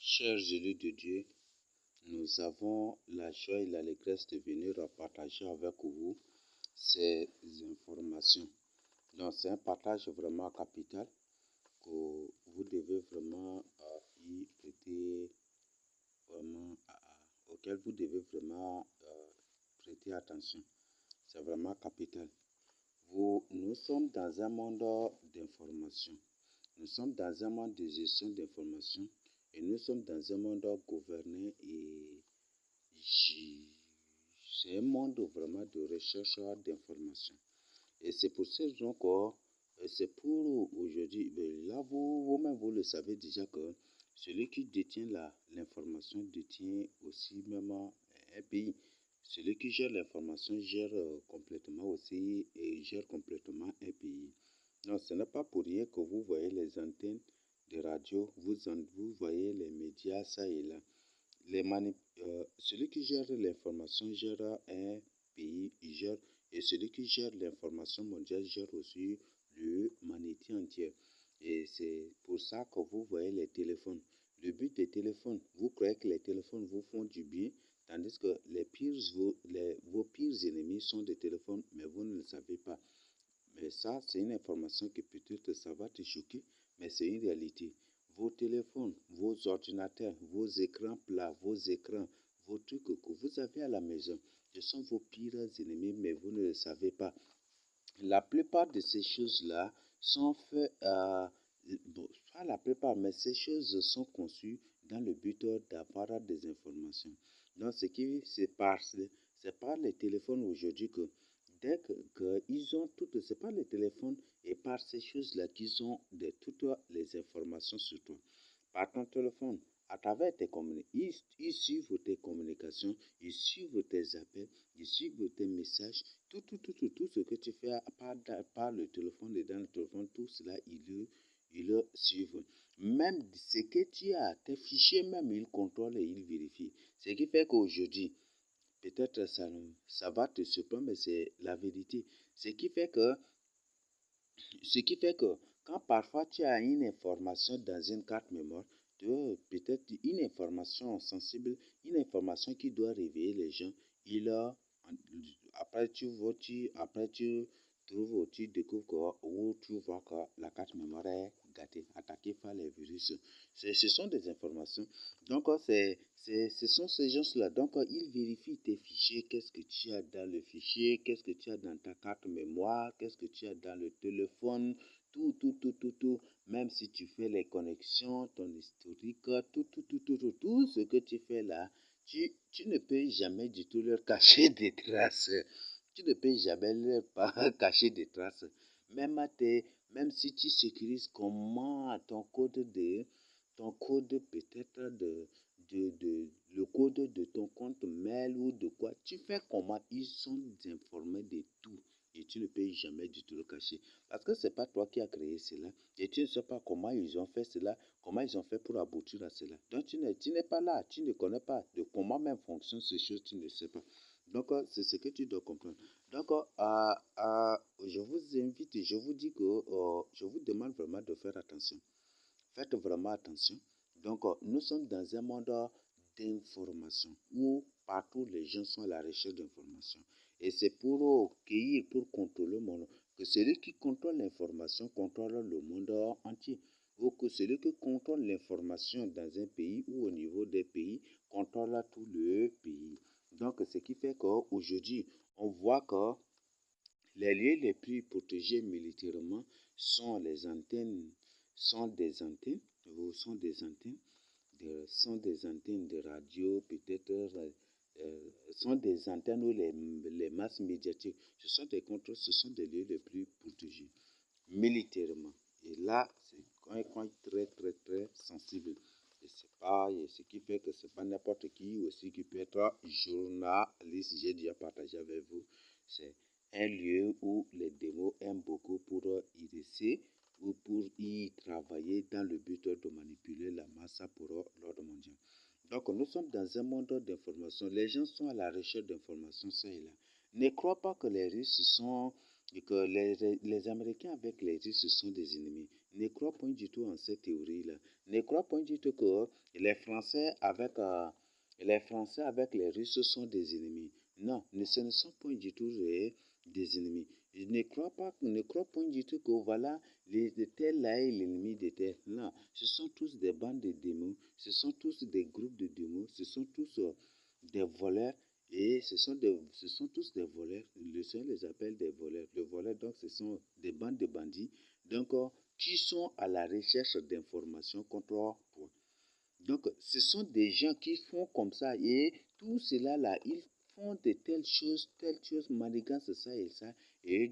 Chers élus de Dieu, nous avons la joie et l'allégresse de venir partager avec vous ces informations. Donc, c'est un partage vraiment capital que vous devez vraiment y prêter vraiment, auquel vous devez vraiment prêter attention. C'est vraiment capital. Nous sommes dans un monde d'information. Nous sommes dans un monde de gestion d'information et nous sommes dans un monde gouverné et c'est un monde vraiment de recherche d'information. Et c'est pour ces raisons que c'est pour aujourd'hui, là vous-même vous le savez déjà que celui qui détient l'information détient aussi même un pays. Celui qui gère l'information gère complètement aussi et gère complètement un pays. Non, ce n'est pas pour rien que vous voyez les antennes de radio, vous voyez les médias, ça et là. Celui qui gère l'information gère un pays, et celui qui gère l'information mondiale gère aussi l'humanité entière. Et c'est pour ça que vous voyez les téléphones. Le but des téléphones, vous croyez que les téléphones vous font du bien, tandis que vos pires ennemis sont des téléphones, mais vous ne le savez pas. Mais ça, c'est une information que peut-être ça va te choquer, mais c'est une réalité. Vos téléphones, vos ordinateurs, vos écrans plats, vos écrans, vos trucs que vous avez à la maison, ce sont vos pires ennemis, mais vous ne le savez pas. La plupart de ces choses-là sont faites, pas la plupart, mais ces choses sont conçues dans le but d'avoir des informations. Donc, c'est par les téléphones aujourd'hui que dès qu'ils ont toutes, c'est par les téléphones et par ces choses-là qu'ils ont toutes les informations sur toi. Par ton téléphone, à travers tes communications, ils suivent tes communications, ils suivent tes appels, ils suivent tes messages, tout ce que tu fais par le téléphone et dans le téléphone, tout cela, ils le suivent. Même ce que tu as, tes fichiers, même ils contrôlent et ils vérifient. Ce qui fait qu'aujourd'hui, peut-être ça va te surprendre, mais c'est la vérité. Ce qui fait que quand parfois tu as une information dans une carte mémoire, peut-être une information sensible, une information qui doit réveiller les gens, après tu trouves, tu découvres ou tu vois que la carte mémoire est gâtée, attaquée par les virus. Ce sont des informations. Donc, ce sont ces gens-là. Donc, ils vérifient tes fichiers. Qu'est-ce que tu as dans le fichier? Qu'est-ce que tu as dans ta carte mémoire? Qu'est-ce que tu as dans le téléphone? Tout. Même si tu fais les connexions, ton historique, tout ce que tu fais là, tu ne peux jamais du tout leur cacher des traces. Tu ne peux jamais leur cacher des traces. Même si tu sécurises comment ton code peut-être le code de ton compte mail ou de quoi, tu fais comment, ils sont informés de tout et tu ne peux jamais du tout le cacher. Parce que ce n'est pas toi qui as créé cela et tu ne sais pas comment ils ont fait cela, comment ils ont fait pour aboutir à cela. Donc tu n'es pas là, tu ne connais pas de comment même fonctionnent ces choses, tu ne sais pas. Donc c'est ce que tu dois comprendre. Donc je vous invite, je vous dis que je vous demande vraiment de faire attention. Faites vraiment attention. Donc, nous sommes dans un monde d'information où partout les gens sont à la recherche d'informations. Et c'est pour cueillir, pour contrôler le monde, que celui qui contrôle l'information contrôle le monde entier. Ou que celui qui contrôle l'information dans un pays ou au niveau des pays contrôle tout le pays. Donc, ce qui fait qu'aujourd'hui, on voit que les lieux les plus protégés militairement sont les antennes, sont des antennes, sont des antennes de radio, peut-être, sont des antennes où les masses médiatiques, ce sont des contrôles, ce sont des lieux les plus protégés militairement. Et là, c'est un coin très sensible. Et c'est pas, et ce qui fait que c'est pas n'importe qui aussi qui peut être journaliste. J'ai déjà partagé avec vous. C'est un lieu où les démos aiment beaucoup pour y rester ou pour y travailler dans le but de manipuler la masse pour l'ordre mondial. Donc, nous sommes dans un monde d'information. Les gens sont à la recherche d'informations, ça et là. Ne crois pas que les Russes sont, et que les Américains avec les Russes sont des ennemis. ne crois point du tout en cette théorie-là. Ne crois point du tout que les Français avec les Russes sont des ennemis. Non, ce ne sont point du tout des ennemis. Je ne crois point du tout que voilà, de tel là est l'ennemi de tel. Non, ce sont tous des bandes de démons, ce sont tous des groupes de démons, ce sont tous des voleurs et ce sont tous des voleurs. Le Seigneur les appelle des voleurs. Le voleur, donc, ce sont des bandes de bandits, donc, qui sont à la recherche d'informations contre toi. Donc, ce sont des gens qui font comme ça et tout cela là, ils font de telles choses, manigancent ça et ça. Et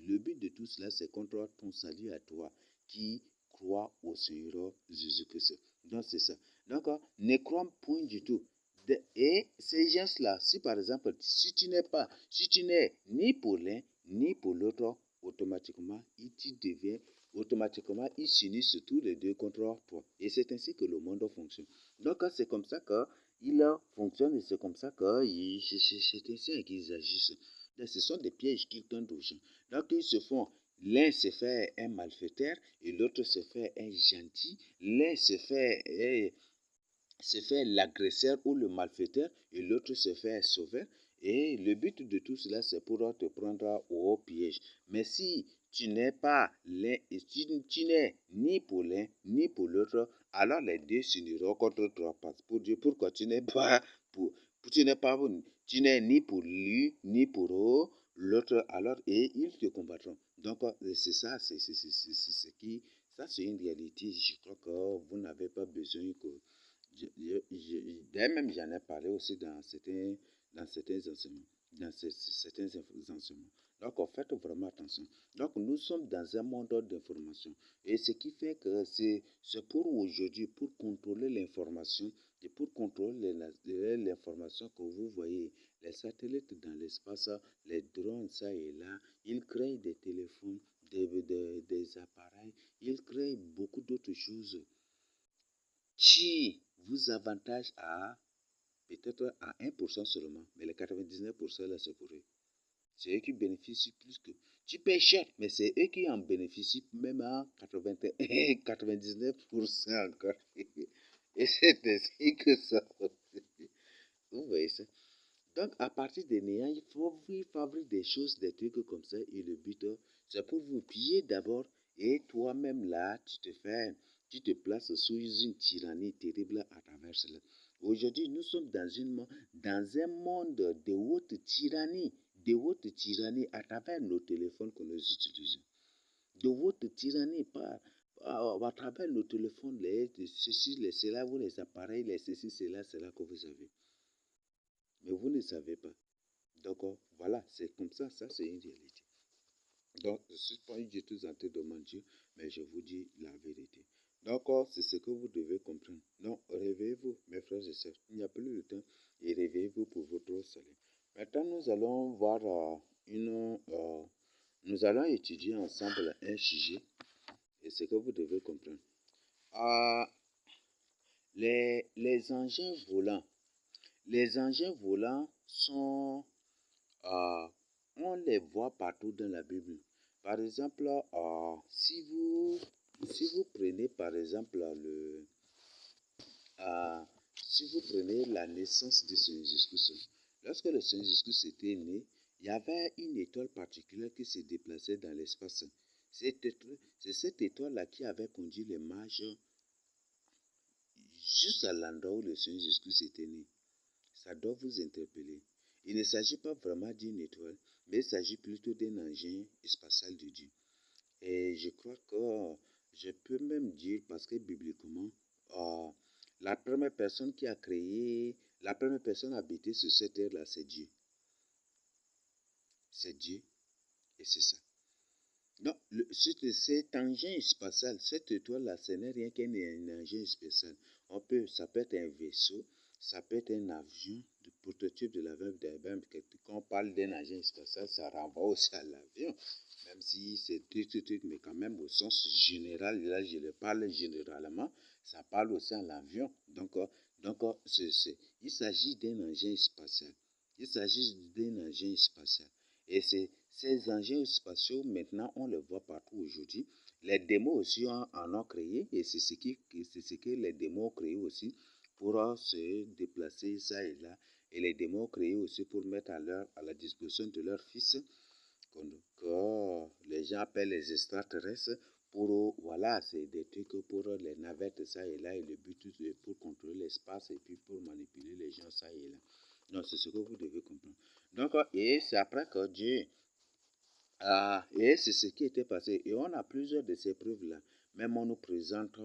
le but de tout cela, c'est contre ton salut à toi qui crois au Seigneur Jésus-Christ. Donc, c'est ça. Donc, ne crois point du tout. Et ces gens-là, si par exemple, si tu n'es ni pour l'un, ni pour l'autre, automatiquement, ils s'unissent tous les deux contre toi. Et c'est ainsi que le monde fonctionne. Donc, c'est comme ça qu'il fonctionne et c'est comme ça c'est ainsi qu'ils agissent. Donc, ce sont des pièges qu'ils tendent aux gens. Donc, l'un se fait un malfaiteur et l'autre se fait un gentil. L'un se fait l'agresseur ou le malfaiteur et l'autre se fait un sauveur. Et le but de tout cela, c'est pour te prendre au piège. Mais si tu n'es pas l'un, tu n'es ni pour l'un ni pour l'autre, alors les deux s'uniront contre toi. Pour Dieu, pourquoi tu n'es pas pour, tu n'es ni pour lui ni pour l'autre, alors et ils te combattront. Donc c'est ça, c'est c'est une réalité. Je crois que vous n'avez pas besoin que d'ailleurs même j'en ai parlé aussi dans certains enseignements, certains enseignements. Donc, faites vraiment attention. Donc, nous sommes dans un monde d'information. Et ce qui fait que c'est pour aujourd'hui, pour contrôler l'information et pour contrôler l'information que vous voyez, les satellites dans l'espace, les drones, ça et là, ils créent des téléphones, des appareils, ils créent beaucoup d'autres choses qui vous avantage à peut-être à 1% seulement, mais les 99% là c'est pour eux. C'est eux qui bénéficient plus que. Tu payes cher, mais c'est eux qui en bénéficient même à 99% encore. Et c'est ainsi que ça. Vous voyez ça? Donc, à partir des néants, ils fabriquent des choses, des trucs comme ça, et le but, c'est pour vous piller d'abord, et toi-même là, tu te places sous une tyrannie terrible à travers cela. Aujourd'hui, nous sommes dans un monde de haute tyrannie à travers nos téléphones que nous utilisons. De haute tyrannie à travers nos téléphones, ceci, les cela, vous les appareils, les ceci, cela que vous avez. Mais vous ne savez pas. Donc, voilà, c'est comme ça, c'est une réalité. Donc, je ne suis pas du tout en train de mentir, mais je vous dis la vérité. Donc, c'est ce que vous devez comprendre. Donc, réveillez-vous, mes frères et sœurs. Il n'y a plus de temps et réveillez-vous pour votre salut. Maintenant, nous allons voir nous allons étudier ensemble un sujet et ce que vous devez comprendre. Euh, les engins volants. Les engins volants sont on les voit partout dans la Bible. Par exemple, si vous prenez par exemple si vous prenez la naissance de Seigneur Jésus-Christ, lorsque le Seigneur Jésus-Christ était né, il y avait une étoile particulière qui se déplaçait dans l'espace. C'est cette étoile-là qui avait conduit les mages juste à l'endroit où le Seigneur Jésus-Christ était né. Ça doit vous interpeller. Il ne s'agit pas vraiment d'une étoile, mais il s'agit plutôt d'un engin spatial de Dieu. Et je crois que je peux même dire, parce que bibliquement, la première personne à habiter sur cette terre-là, c'est Dieu. C'est Dieu et c'est ça. Donc, cet engin spatial, cette étoile-là, ce n'est rien qu'un engin spatial. Ça peut être un vaisseau, ça peut être un avion, le prototype de l'avion d'Airbus. Quand on parle d'un engin spatial, ça renvoie aussi à l'avion, même si c'est tout, mais quand même au sens général, là je le parle généralement, ça parle aussi à l'avion. Donc il s'agit d'un engin spatial. Il s'agit d'un engin spatial. Et ces engins spatiaux, maintenant, on les voit partout aujourd'hui. Les démons aussi en ont créé, et c'est ce que les démons ont créé aussi pour se déplacer ça et là. Et les démons ont créé aussi pour mettre à la disposition de leurs fils, que les gens appellent les extraterrestres, pour, voilà, c'est des trucs pour les navettes, ça et là, et le but c'est pour contrôler l'espace et puis pour manipuler les gens, ça et là. Donc, c'est ce que vous devez comprendre. Donc, et c'est après que Dieu, et c'est ce qui était passé. Et on a plusieurs de ces preuves-là. Même on nous présente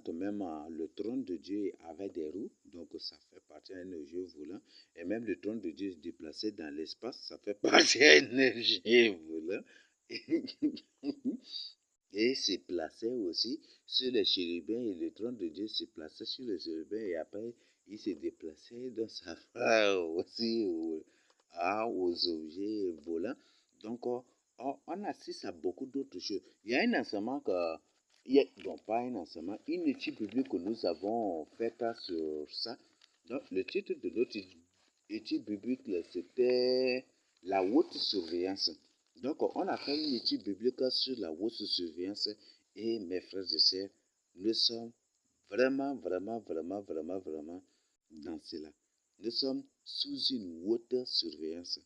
même le trône de Dieu avec des roues, donc ça fait partie d'un jeu volant. Et même le trône de Dieu se déplaçait dans l'espace, ça fait partie d'un jeu volant. Et se plaçait aussi sur les chérubins, et le trône de Dieu se plaçait sur les chérubins, et après il se déplaçait dans sa aussi aux objets volants. Donc on assiste à beaucoup d'autres choses. Il y a un enseignement bon, pas un enseignement, une étude biblique que nous avons faite sur ça. Donc, le titre de notre étude biblique, c'était la haute surveillance. Donc, on a fait une étude biblique sur la haute surveillance, et mes frères et sœurs, nous sommes vraiment dans cela. Nous sommes sous une haute surveillance.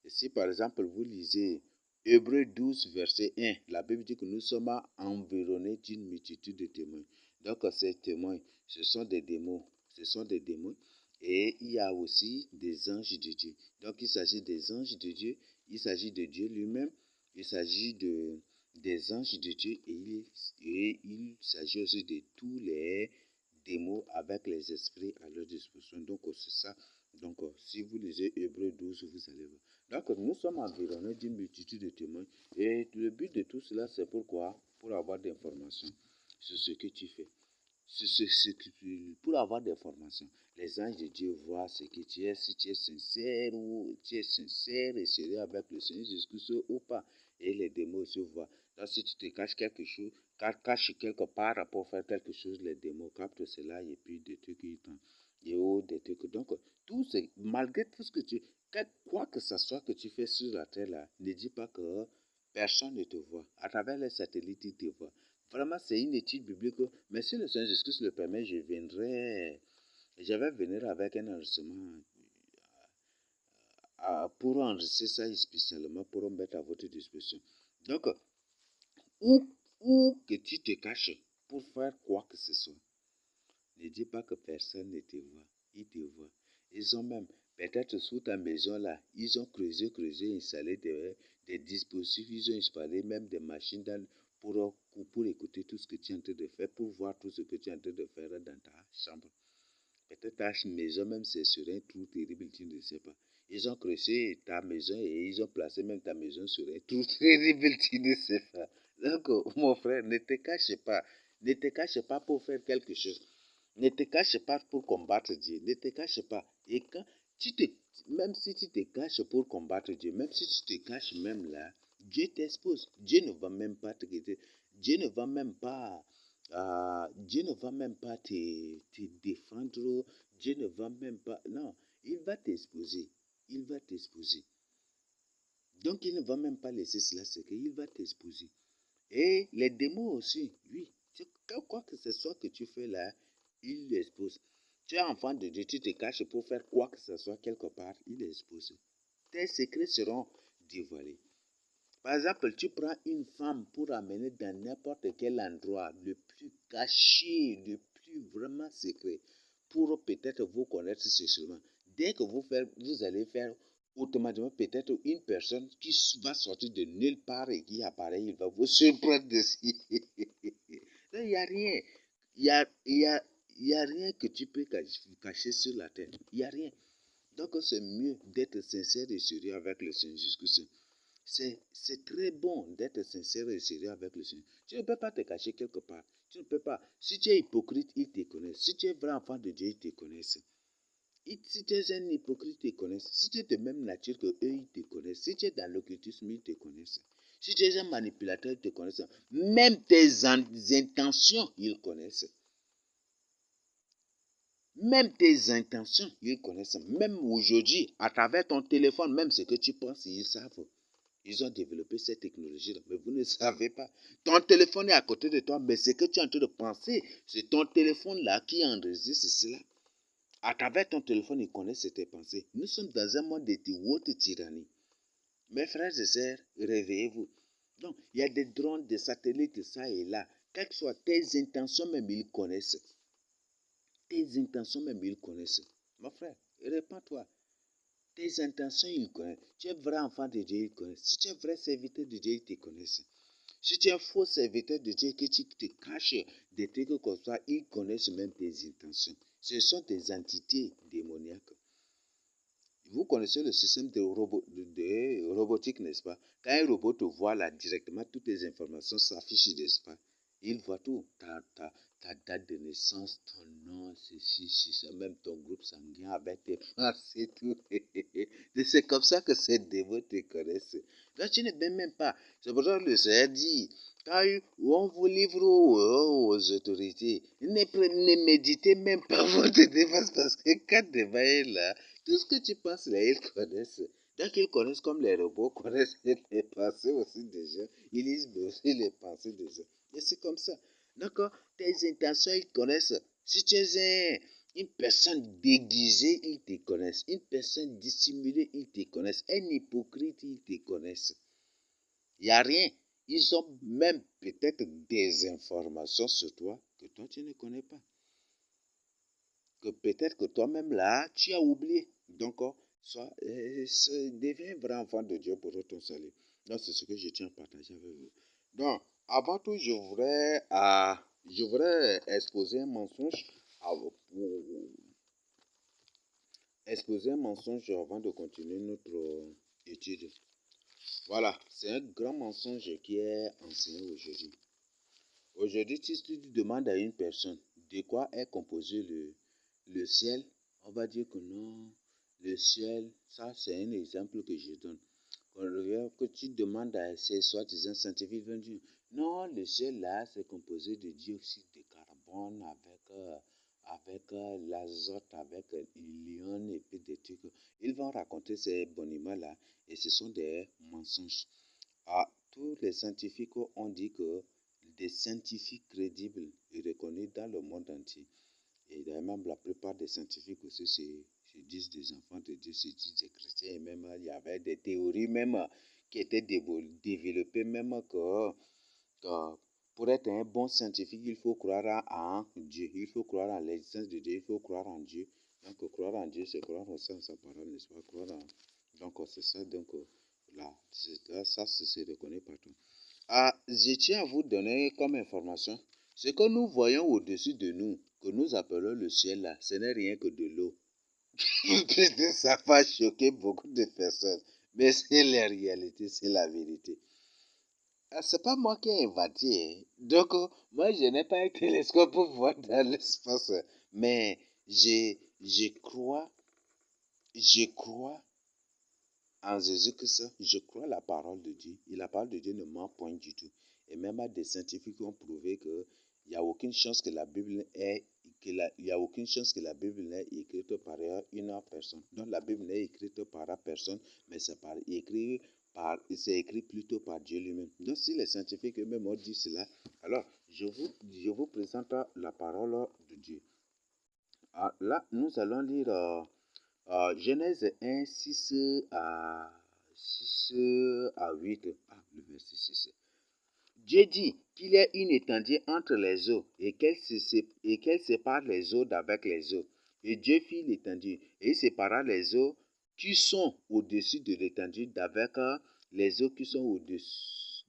Et si par exemple vous lisez Hébreux 12, verset 1, la Bible dit que nous sommes environnés d'une multitude de témoins. Donc ces témoins, ce sont des démons. Ce sont des démons. Et il y a aussi des anges de Dieu. Donc il s'agit des anges de Dieu, il s'agit de Dieu lui-même, il s'agit des anges de Dieu, et il s'agit aussi de tous les démons avec les esprits à leur disposition. Donc c'est ça. Donc si vous lisez Hébreux 12, vous allez voir. Donc nous sommes environnés d'une multitude de témoins, et le but de tout cela, c'est pourquoi? Pour avoir des informations sur ce que tu fais. Pour avoir des informations. Les anges de Dieu voient ce que tu es, si tu es sincère et sérieux avec le Seigneur Jésus-Christ ou pas. Et les démons aussi voient. Donc si tu te caches quelque chose, caches quelque part pour faire quelque chose, les démons captent cela, et puis des trucs des trucs. Donc, malgré tout ce que quoi que ce soit que tu fais sur la terre là, ne dis pas que personne ne te voit. À travers les satellites, ils te voient. Vraiment, c'est une étude biblique. Mais si le Seigneur Jésus-Christ le permet, je vais venir avec un enregistrement pour enregistrer ça spécialement pour mettre à votre disposition. Donc, où que tu te caches pour faire quoi que ce soit, ne dis pas que personne ne te voit. Ils te voient. Ils ont même, peut-être sous ta maison là, ils ont creusé, installé des dispositifs, ils ont installé même des machines pour écouter tout ce que tu es en train de faire, pour voir tout ce que tu es en train de faire dans ta chambre. Peut-être ta maison même, c'est sur un trou terrible, tu ne sais pas. Ils ont creusé ta maison et ils ont placé même ta maison sur un trou terrible, tu ne sais pas. Donc, mon frère, ne te cache pas. Ne te cache pas pour faire quelque chose. Ne te cache pas pour combattre Dieu. Ne te cache pas. Et quand même si tu te caches pour combattre Dieu, même si tu te caches même là, Dieu t'expose. Dieu ne va même pas te guider. Dieu ne va même pas te défendre. Dieu ne va même pas. Non, il va t'exposer. Il va t'exposer. Donc il ne va même pas laisser cela, c'est qu'il va t'exposer. Et les démons aussi, oui. Quoi que ce soit que tu fais là, il l'expose. Tu es enfant de Dieu, tu te caches pour faire quoi que ce soit quelque part, il l'expose. Tes secrets seront dévoilés. Par exemple, tu prends une femme pour amener dans n'importe quel endroit, le plus caché, le plus vraiment secret, pour peut-être vous connaître sexuellement. Dès que vous allez faire automatiquement peut-être une personne qui va sortir de nulle part et qui apparaît, il va vous surprendre dessus. Il n'y a rien. Il y a rien que tu peux cacher sur la terre. Il n'y a rien. Donc c'est mieux d'être sincère et sérieux avec le Seigneur Jésus-Christ. C'est très bon d'être sincère et sérieux avec le Seigneur. Tu ne peux pas te cacher quelque part. Tu ne peux pas. Si tu es hypocrite, ils te connaissent. Si tu es vrai enfant de Dieu, ils te connaissent. Si tu es un hypocrite, ils te connaissent. Si tu es de même nature que eux, ils te connaissent. Si tu es dans l'occultisme, ils te connaissent. Si tu es un manipulateur, ils te connaissent. Même tes intentions, ils connaissent. Même tes intentions, ils connaissent. Même aujourd'hui, à travers ton téléphone, même ce que tu penses, ils savent. Ils ont développé cette technologie-là, mais vous ne savez pas. Ton téléphone est à côté de toi, mais ce que tu es en train de penser, c'est ton téléphone-là qui enregistre cela. À travers ton téléphone, il connaît tes pensées. Nous sommes dans un monde de haute tyrannie. Mes frères et sœurs, réveillez-vous. Donc, il y a des drones, des satellites, ça et là. Quelles que soient tes intentions, même ils connaissent. Tes intentions, même ils connaissent. Mon frère, répands-toi. Tes intentions, ils connaissent. Tu es vrai enfant de Dieu, ils connaissent. Si tu es vrai serviteur de Dieu, ils te connaissent. Si tu es un faux serviteur de Dieu, que tu te caches des trucs comme ça, ils connaissent même tes intentions. Ce sont des entités démoniaques. Vous connaissez le système de robotique, n'est-ce pas? Quand un robot te voit là, directement, toutes les informations s'affichent, n'est-ce pas? Il voit tout. Ta date de naissance, ton nom, ceci, ça, même ton groupe sanguin avec tes pensées, tout. C'est comme ça que ces démons te connaissent. Là, tu ne peux même pas. C'est pour ça que le Seigneur dit, quand on vous livre aux autorités, ne méditez même pas votre défense parce que quand débat est là, tout ce que tu penses là, ils connaissent. Donc ils connaissent comme les robots connaissent les pensées aussi des gens. Ils lisent aussi les pensées des gens. Et c'est comme ça. D'accord? Tes intentions, ils connaissent. Si tu es une personne déguisée, ils te connaissent. Une personne dissimulée, ils te connaissent. Un hypocrite, ils te connaissent. Il n'y a rien. Ils ont même peut-être des informations sur toi que toi, tu ne connais pas. Que peut-être que toi-même là, tu as oublié. Donc, deviens un vrai enfant de Dieu pour ton salut. Donc, c'est ce que je tiens à partager avec vous. Donc, avant tout, je voudrais exposer un mensonge avant de continuer notre étude. Voilà, c'est un grand mensonge qui est enseigné aujourd'hui. Aujourd'hui, si tu demandes à une personne de quoi est composé le ciel, on va dire que non, le ciel, ça c'est un exemple que je donne. Que tu demandes à ces soi-disant scientifiques, ils vont dire non, le ciel là c'est composé de dioxyde de carbone avec l'azote, avec l'ion et puis des trucs. Ils vont raconter ces boniments là et ce sont des mensonges. Ah, tous les scientifiques ont dit que des scientifiques crédibles et reconnus dans le monde entier. Et même la plupart des scientifiques aussi se disent des enfants de Dieu, se disent des chrétiens. Et même il y avait des théories même qui étaient développées même que pour être un bon scientifique, il faut croire en Dieu. Il faut croire en l'existence de Dieu. Il faut croire en Dieu. Donc croire en Dieu, c'est croire en sa parole, n'est-ce pas? Donc c'est ça. Donc là, ça se reconnaît partout. Je tiens à vous donner comme information, ce que nous voyons au-dessus de nous, que nous appelons le ciel là, ce n'est rien que de l'eau. Ça va choquer beaucoup de personnes, mais c'est la réalité, c'est la vérité. C'est pas moi qui ai inventé. Donc, moi, je n'ai pas un télescope pour voir dans l'espace, mais je crois en Jésus-Christ, je crois la parole de Dieu. Et la parole de Dieu ne ment point du tout. Et même des scientifiques ont prouvé qu'il n'y a aucune chance que la Bible ait il n'y a aucune chance que la Bible n'est écrite par une personne. Donc la Bible n'est écrite par personne, mais c'est écrit plutôt par Dieu lui-même. Donc si les scientifiques eux-mêmes ont dit cela, alors je vous présente la parole de Dieu. Là, nous allons lire Genèse 1, 6 à 8. Le verset 6. Dieu dit qu'il y ait une étendue entre les eaux et qu'elle sépare les eaux d'avec les eaux. Et Dieu fit l'étendue et il sépara les eaux qui sont au-dessus de l'étendue d'avec les eaux qui sont au-dessus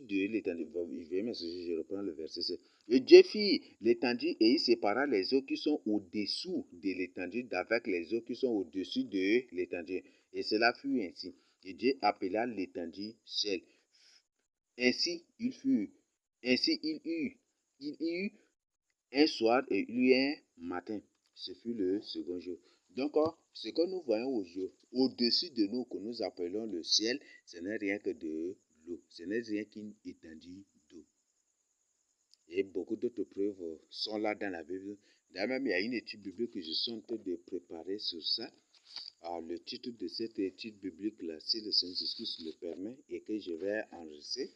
de l'étendue. Je reprends le verset 7. Et Dieu fit l'étendue et il sépara les eaux qui sont au-dessous de l'étendue d'avec les eaux qui sont au-dessus de l'étendue. Et cela fut ainsi. Et Dieu appela l'étendue ciel. Ainsi il fut. Ainsi il y eut un soir et il y eut un matin. Ce fut le second jour. Donc, ce que nous voyons au-dessus de nous, que nous appelons le ciel, ce n'est rien que de l'eau. Ce n'est rien qu'une étendue d'eau. Et beaucoup d'autres preuves sont là dans la Bible. D'ailleurs, même il y a une étude biblique que je suis en train de préparer sur ça. le titre de cette étude biblique-là, si le Seigneur Jésus le permet, et que je vais enregistrer.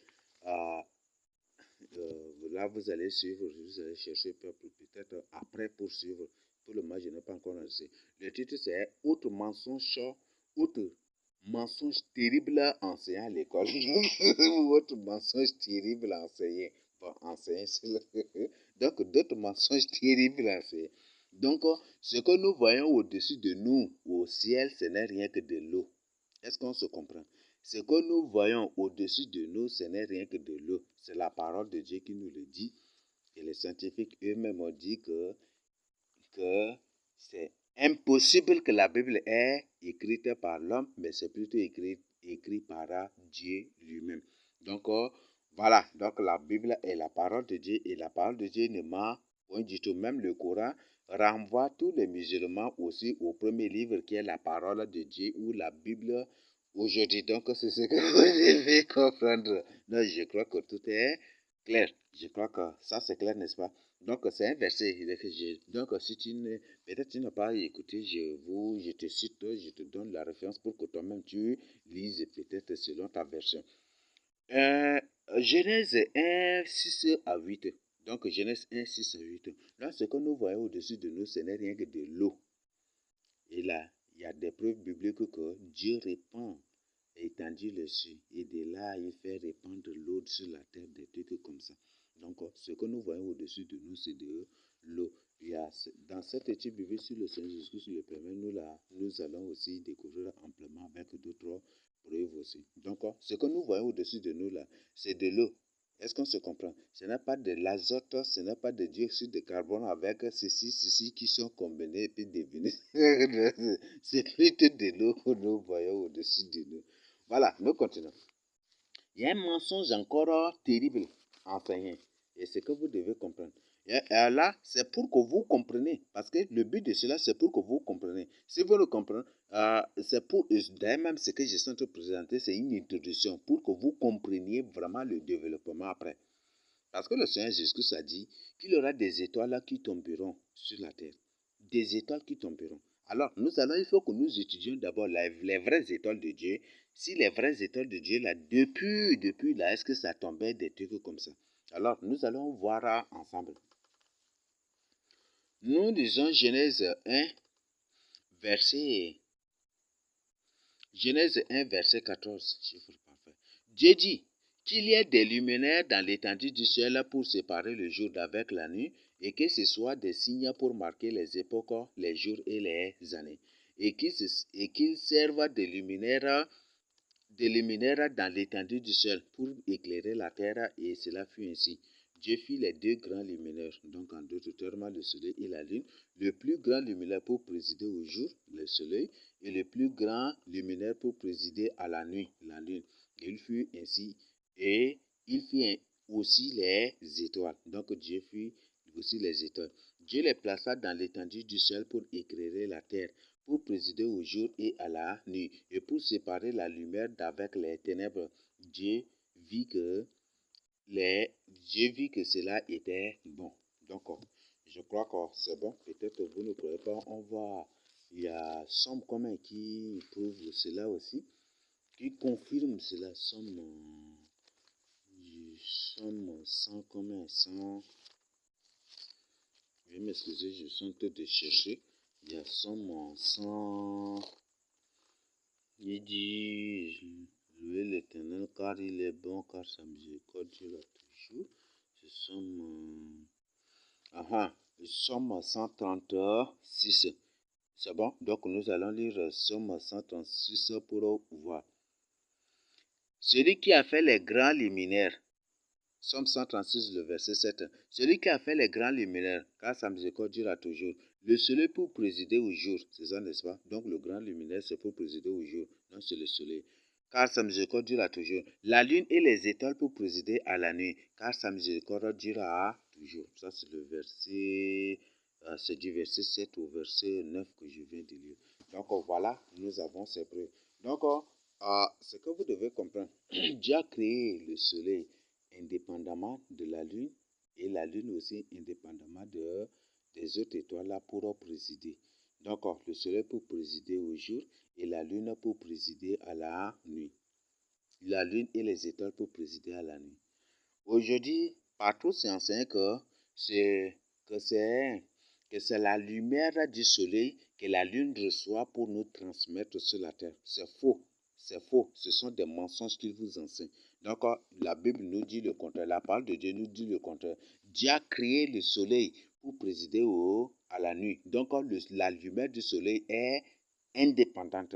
Là, vous allez suivre, vous allez chercher peut-être après pour suivre. Pour le moment, je n'ai pas encore enregistré. Le titre, c'est « Autre mensonge terrible enseigné à l'école ». Autre mensonge terrible enseigné. Bon, enseigné, donc, d'autres mensonges terribles enseignés. Donc, ce que nous voyons au-dessus de nous, au ciel, ce n'est rien que de l'eau. Est-ce qu'on se comprend? Ce que nous voyons au-dessus de nous, ce n'est rien que de l'eau. C'est la parole de Dieu qui nous le dit. Et les scientifiques eux-mêmes ont dit que c'est impossible que la Bible est écrite par l'homme, mais c'est plutôt écrit par Dieu lui-même. Donc, voilà. Donc, la Bible est la parole de Dieu et la parole de Dieu ne ment point du tout. Même le Coran renvoie tous les musulmans aussi au premier livre qui est la parole de Dieu ou la Bible aujourd'hui. Donc, c'est ce que vous devez comprendre. Donc, je crois que tout est clair. Je crois que ça, c'est clair, n'est-ce pas? Donc, c'est un verset. Donc, si peut-être tu n'as pas écouté, je te cite, je te donne la référence pour que toi-même tu lises peut-être selon ta version. Genèse 1, 6 à 8. Donc, Genèse 1, 6 à 8. Là, ce que nous voyons au-dessus de nous, ce n'est rien que de l'eau. Et là, il y a des preuves bibliques que Dieu répand, étendit le ciel. Et de là, il fait répandre l'eau sur la terre, des trucs comme ça. Donc, ce que nous voyons au-dessus de nous, c'est de l'eau. Dans cette étude biblique sur le Seigneur Jésus, le permet, nous allons aussi découvrir amplement avec d'autres preuves aussi. Donc, ce que nous voyons au-dessus de nous là, c'est de l'eau. Est-ce qu'on se comprend? Ce n'est pas de l'azote, ce n'est pas de dioxyde de carbone avec ceci qui sont combinés et puis devenus. C'est plutôt de l'eau que nous voyons au-dessus de nous. Voilà, nous continuons. Il y a un mensonge encore terrible enseigné. Et c'est que vous devez comprendre. Et là, c'est pour que vous compreniez. Parce que le but de cela, c'est pour que vous compreniez. Si vous le comprenez, c'est pour... D'ailleurs, même ce que je suis en train de présenter, c'est une introduction pour que vous compreniez vraiment le développement après. Parce que le Seigneur Jésus a dit qu'il y aura des étoiles qui tomberont sur la terre. Des étoiles qui tomberont. Alors, il faut que nous étudions d'abord les vraies étoiles de Dieu. Si les vraies étoiles de Dieu, là, depuis là, est-ce que ça tombait des trucs comme ça? Alors, nous allons voir ensemble. Nous lisons Genèse 1, verset 14, chiffre parfait. Dieu dit qu'il y ait des luminaires dans l'étendue du ciel pour séparer le jour d'avec la nuit, et que ce soit des signes pour marquer les époques, les jours et les années, et qu'ils servent de luminaires dans l'étendue du ciel pour éclairer la terre, et cela fut ainsi. Dieu fit les deux grands luminaires, donc en d'autres termes le soleil et la lune, le plus grand luminaire pour présider au jour, le soleil, et le plus grand luminaire pour présider à la nuit, la lune. Il fut ainsi, et il fit aussi les étoiles. Donc Dieu fit aussi les étoiles. Dieu les plaça dans l'étendue du ciel pour éclairer la terre, pour présider au jour et à la nuit, et pour séparer la lumière d'avec les ténèbres. Dieu vit que cela était bon. Donc, je crois que c'est bon. Peut-être que vous ne croyez pas. Il y a Somme commun qui prouve cela aussi, qui confirme cela. Somme 100 commun, 100. Je vais m'excuser, je suis en train de chercher. Il y a Somme 100. Il dit, louez l'Éternel car il est bon, car sa miséricorde dure toujours. Ce Somme 136. C'est bon? Donc nous allons lire Somme 136 pour voir. Celui qui a fait les grands luminaires. Somme 136, le verset 7. Celui qui a fait les grands luminaires, car sa miséricorde dure toujours. Le soleil pour présider au jour, c'est ça, n'est-ce pas? Donc le grand luminaire, c'est pour présider au jour. Donc c'est le soleil. Car sa miséricorde dure toujours. La lune et les étoiles pour présider à la nuit, car sa miséricorde dure toujours. Ça, c'est le verset, c'est du verset 7 au verset 9 que je viens de lire. Donc voilà, nous avons ces preuves. Donc, ce que vous devez comprendre, Dieu a créé le soleil indépendamment de la lune, et la lune aussi indépendamment des autres étoiles là pour présider. Donc, le soleil pour présider au jour et la lune pour présider à la nuit. La lune et les étoiles pour présider à la nuit. Aujourd'hui, partout, c'est enseigné c'est que c'est que c'est la lumière du soleil que la lune reçoit pour nous transmettre sur la terre. C'est faux. C'est faux. Ce sont des mensonges qu'ils vous enseignent. Donc, la Bible nous dit le contraire. La parole de Dieu nous dit le contraire. Dieu a créé le soleil pour présider à la nuit. Donc, la lumière du soleil est indépendante.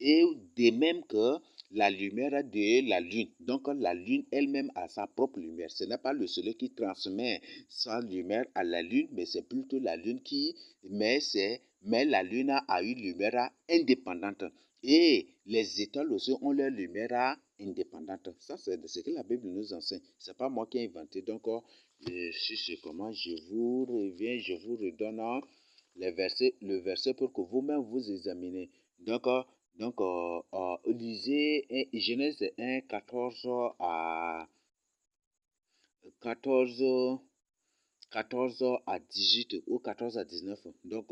Et de même que la lumière de la lune. Donc, la lune elle-même a sa propre lumière. Ce n'est pas le soleil qui transmet sa lumière à la lune, mais c'est plutôt la lune qui... Mais la lune a une lumière indépendante. Et les étoiles aussi ont leur lumière indépendante. Ça, c'est ce que la Bible nous enseigne. Ce n'est pas moi qui ai inventé. Donc, si c'est comment je vous reviens, je vous redonne le verset pour que vous-même vous examinez. Donc, lisez Genèse 1, 14 à 14, 14 à 18 ou 14 à 19. Donc,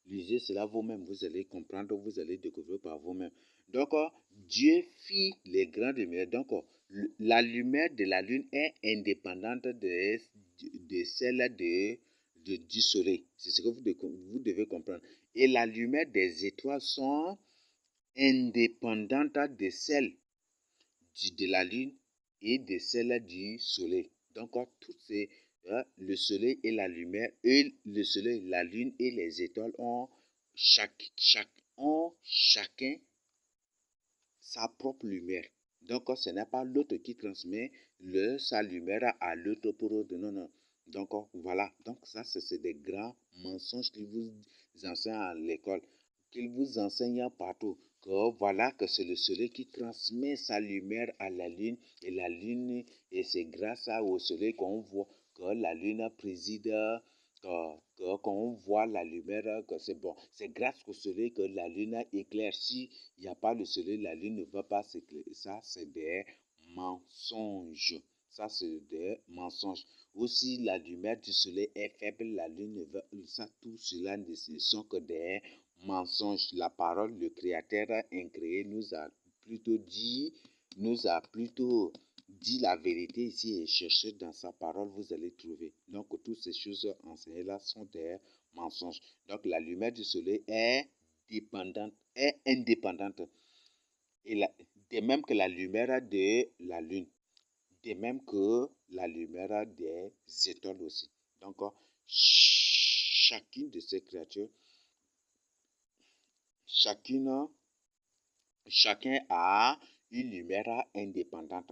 lisez cela vous-même, vous allez comprendre, vous allez découvrir par vous-même. Donc, Dieu fit les grandes lumières. Donc, la lumière de la lune est indépendante de celle du soleil. C'est ce que vous devez comprendre. Et la lumière des étoiles sont indépendante de celle de la lune et de celle du soleil. Donc, tout c'est le soleil et la lumière, et le soleil, la lune et les étoiles ont chacun sa propre lumière. Donc, ce n'est pas l'autre qui transmet sa lumière à l'autre pour autre. Non, non. Donc, voilà. Donc, ça, c'est des grands mensonges qu'ils vous enseignent à l'école, qu'ils vous enseignent partout. Que voilà, que c'est le soleil qui transmet sa lumière à la lune, et la lune, et c'est grâce au soleil qu'on voit que la lune préside, quand on voit la lumière, que c'est bon. C'est grâce au soleil que la lune éclaire. Si il n'y a pas le soleil, la lune ne va pas s'éclairer. Ça, c'est des mensonges. Ça, c'est des mensonges. Aussi, la lumière du soleil est faible, la lune ne va... Ça, tout cela ne sont que des mensonges. La parole, le Créateur incréé nous a plutôt dit la vérité ici, et cherchez dans sa parole, vous allez trouver. Donc, toutes ces choses enseignées là sont des mensonges. Donc, la lumière du soleil est indépendante. Et de même que la lumière de la lune. De même que la lumière des étoiles aussi. Donc, chacune de ces créatures, chacun a une lumière indépendante.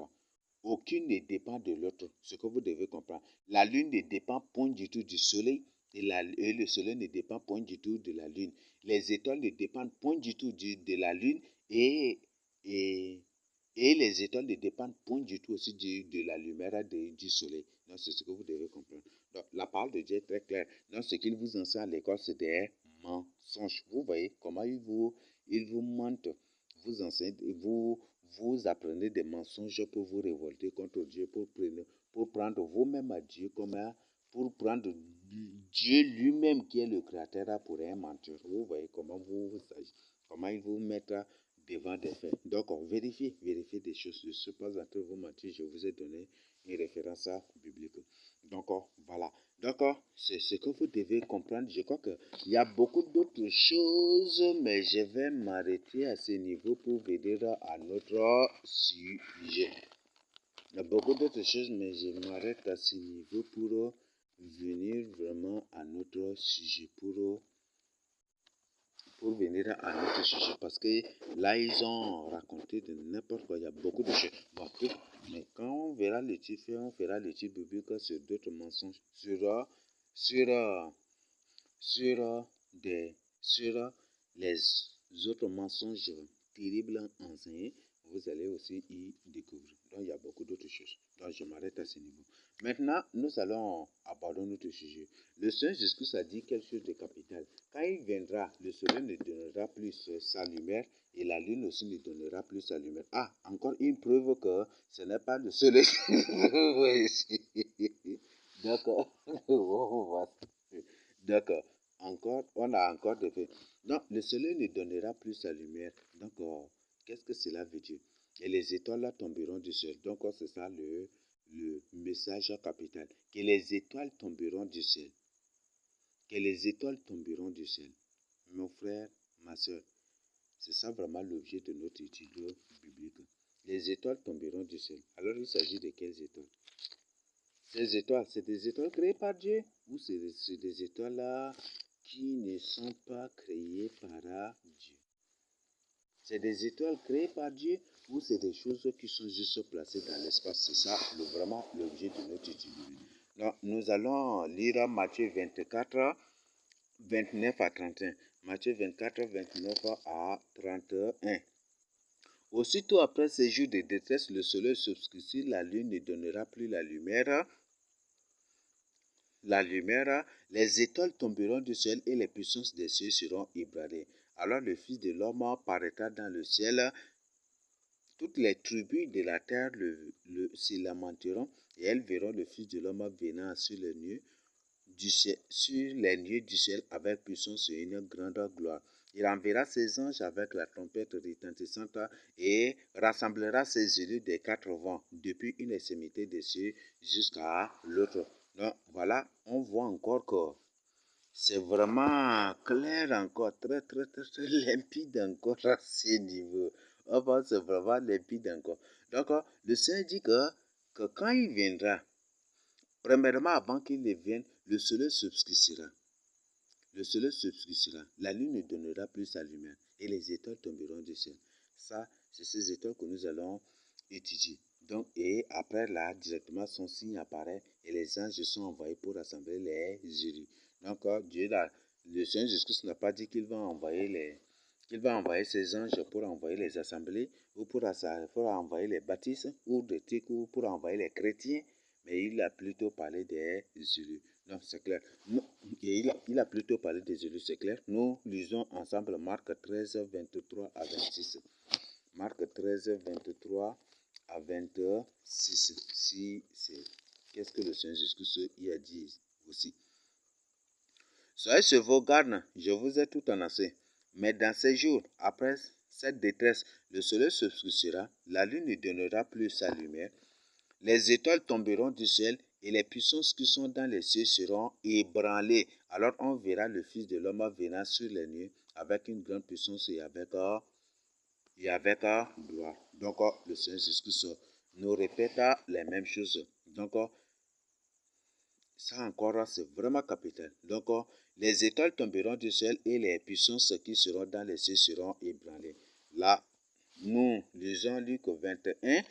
Aucune ne dépend de l'autre. Ce que vous devez comprendre. La lune ne dépend point du tout du soleil, et le soleil ne dépend point du tout de la lune. Les étoiles ne dépendent point du tout de la lune, et, et, et les étoiles ne dépendent point du tout aussi de la lumière du soleil. Donc, c'est ce que vous devez comprendre. Donc, la parole de Dieu est très claire. Donc, ce qu'il vous enseigne à l'école, c'est des mensonges. Vous voyez comment il vous mentent. Vous enseignez, vous apprenez des mensonges pour vous révolter contre Dieu, pour prendre vous-même à Dieu pour prendre Dieu lui-même qui est le créateur pour un menteur. Vous voyez comment il vous met devant des faits. Donc, vérifiez des choses. Je ne suis pas en train de vous mentir, je vous ai donné une référence biblique. Donc, voilà. Donc, c'est ce que vous devez comprendre. Je crois qu'il y a beaucoup d'autres choses, mais je vais m'arrêter à ce niveau pour venir à notre sujet. Il y a beaucoup d'autres choses, mais je m'arrête à ce niveau pour venir vraiment à notre sujet, pour venir à notre sujet. Parce que là, ils ont raconté de n'importe quoi. Il y a beaucoup de choses. Bon, mais quand on verra l'étude, on fera l'étude biblique sur d'autres mensonges, sur les autres mensonges terribles enseignés, vous allez aussi y découvrir. Donc, il y a beaucoup d'autres choses. Donc, je m'arrête à ce niveau. Maintenant, nous allons aborder notre sujet. Le Seigneur Jésus a dit quelque chose de capital. Quand il viendra, le soleil ne donnera plus sa lumière, et la lune aussi ne donnera plus sa lumière. Ah, encore une preuve que ce n'est pas le soleil. D'accord. D'accord. on a encore des faits. Donc, le soleil ne donnera plus sa lumière. Donc, qu'est-ce que cela veut dire? Et les étoiles là tomberont du ciel. Donc, c'est ça le message capital. Que les étoiles tomberont du ciel. Que les étoiles tomberont du ciel. Mon frère, ma soeur, c'est ça vraiment l'objet de notre étude biblique. Les étoiles tomberont du ciel. Alors, il s'agit de quelles étoiles? Ces étoiles, c'est des étoiles créées par Dieu ou c'est des étoiles là qui ne sont pas créées par Dieu? C'est des étoiles créées par Dieu ou c'est des choses qui sont juste placées dans l'espace? C'est ça vraiment l'objet de notre étude. Donc, nous allons lire Matthieu 24, 29 à 31. Matthieu 24, 29 à 31. Aussitôt après ces jours de détresse, le soleil s'obscurcit, la lune ne donnera plus la lumière, les étoiles tomberont du ciel et les puissances des cieux seront ébranlées. Alors le Fils de l'homme paraîtra dans le ciel, toutes les tribus de la terre s'y lamenteront et elles verront le Fils de l'homme venant sur les nuées du ciel avec puissance et une grande gloire. Il enverra ses anges avec la trompette retentissante et rassemblera ses élus des quatre vents, depuis une extrémité des cieux jusqu'à l'autre. Donc voilà, on voit encore que c'est vraiment clair encore, très limpide encore à ce niveau. C'est vraiment limpide encore. Donc le Seigneur dit que quand il viendra, premièrement, avant qu'il ne vienne, le soleil s'obscurcira. Le soleil s'obscurcira. La lune ne donnera plus sa lumière. Et les étoiles tomberont du ciel. Ça, c'est ces étoiles que nous allons étudier. Donc, et après là, directement, son signe apparaît et les anges sont envoyés pour rassembler les élus. Donc, Dieu, là, le Seigneur Jésus-Christ n'a pas dit qu'il va envoyer ses anges pour envoyer les assemblées ou pour envoyer les baptistes ou des trucs ou pour envoyer les chrétiens, mais il a plutôt parlé des élus. Non, c'est clair. Il a plutôt parlé des élus, c'est clair. Nous lisons ensemble Marc 13, 23 à 26. Marc 13, 23 à 26. Qu'est-ce que le Seigneur Jésus y a dit aussi? Soyez sur vos gardes, je vous ai tout annoncé. Mais dans ces jours, après cette détresse, le soleil s'obscurcira, la lune ne donnera plus sa lumière, les étoiles tomberont du ciel et les puissances qui sont dans les cieux seront ébranlées. Alors on verra le Fils de l'homme venant sur les nuées avec une grande puissance et avec gloire. Donc le Seigneur Jésus nous répète les mêmes choses. Donc ça encore, c'est vraiment capital. Donc les étoiles tomberont du ciel et les puissances qui seront dans les cieux seront ébranlées. Là, nous lisons Luc 21,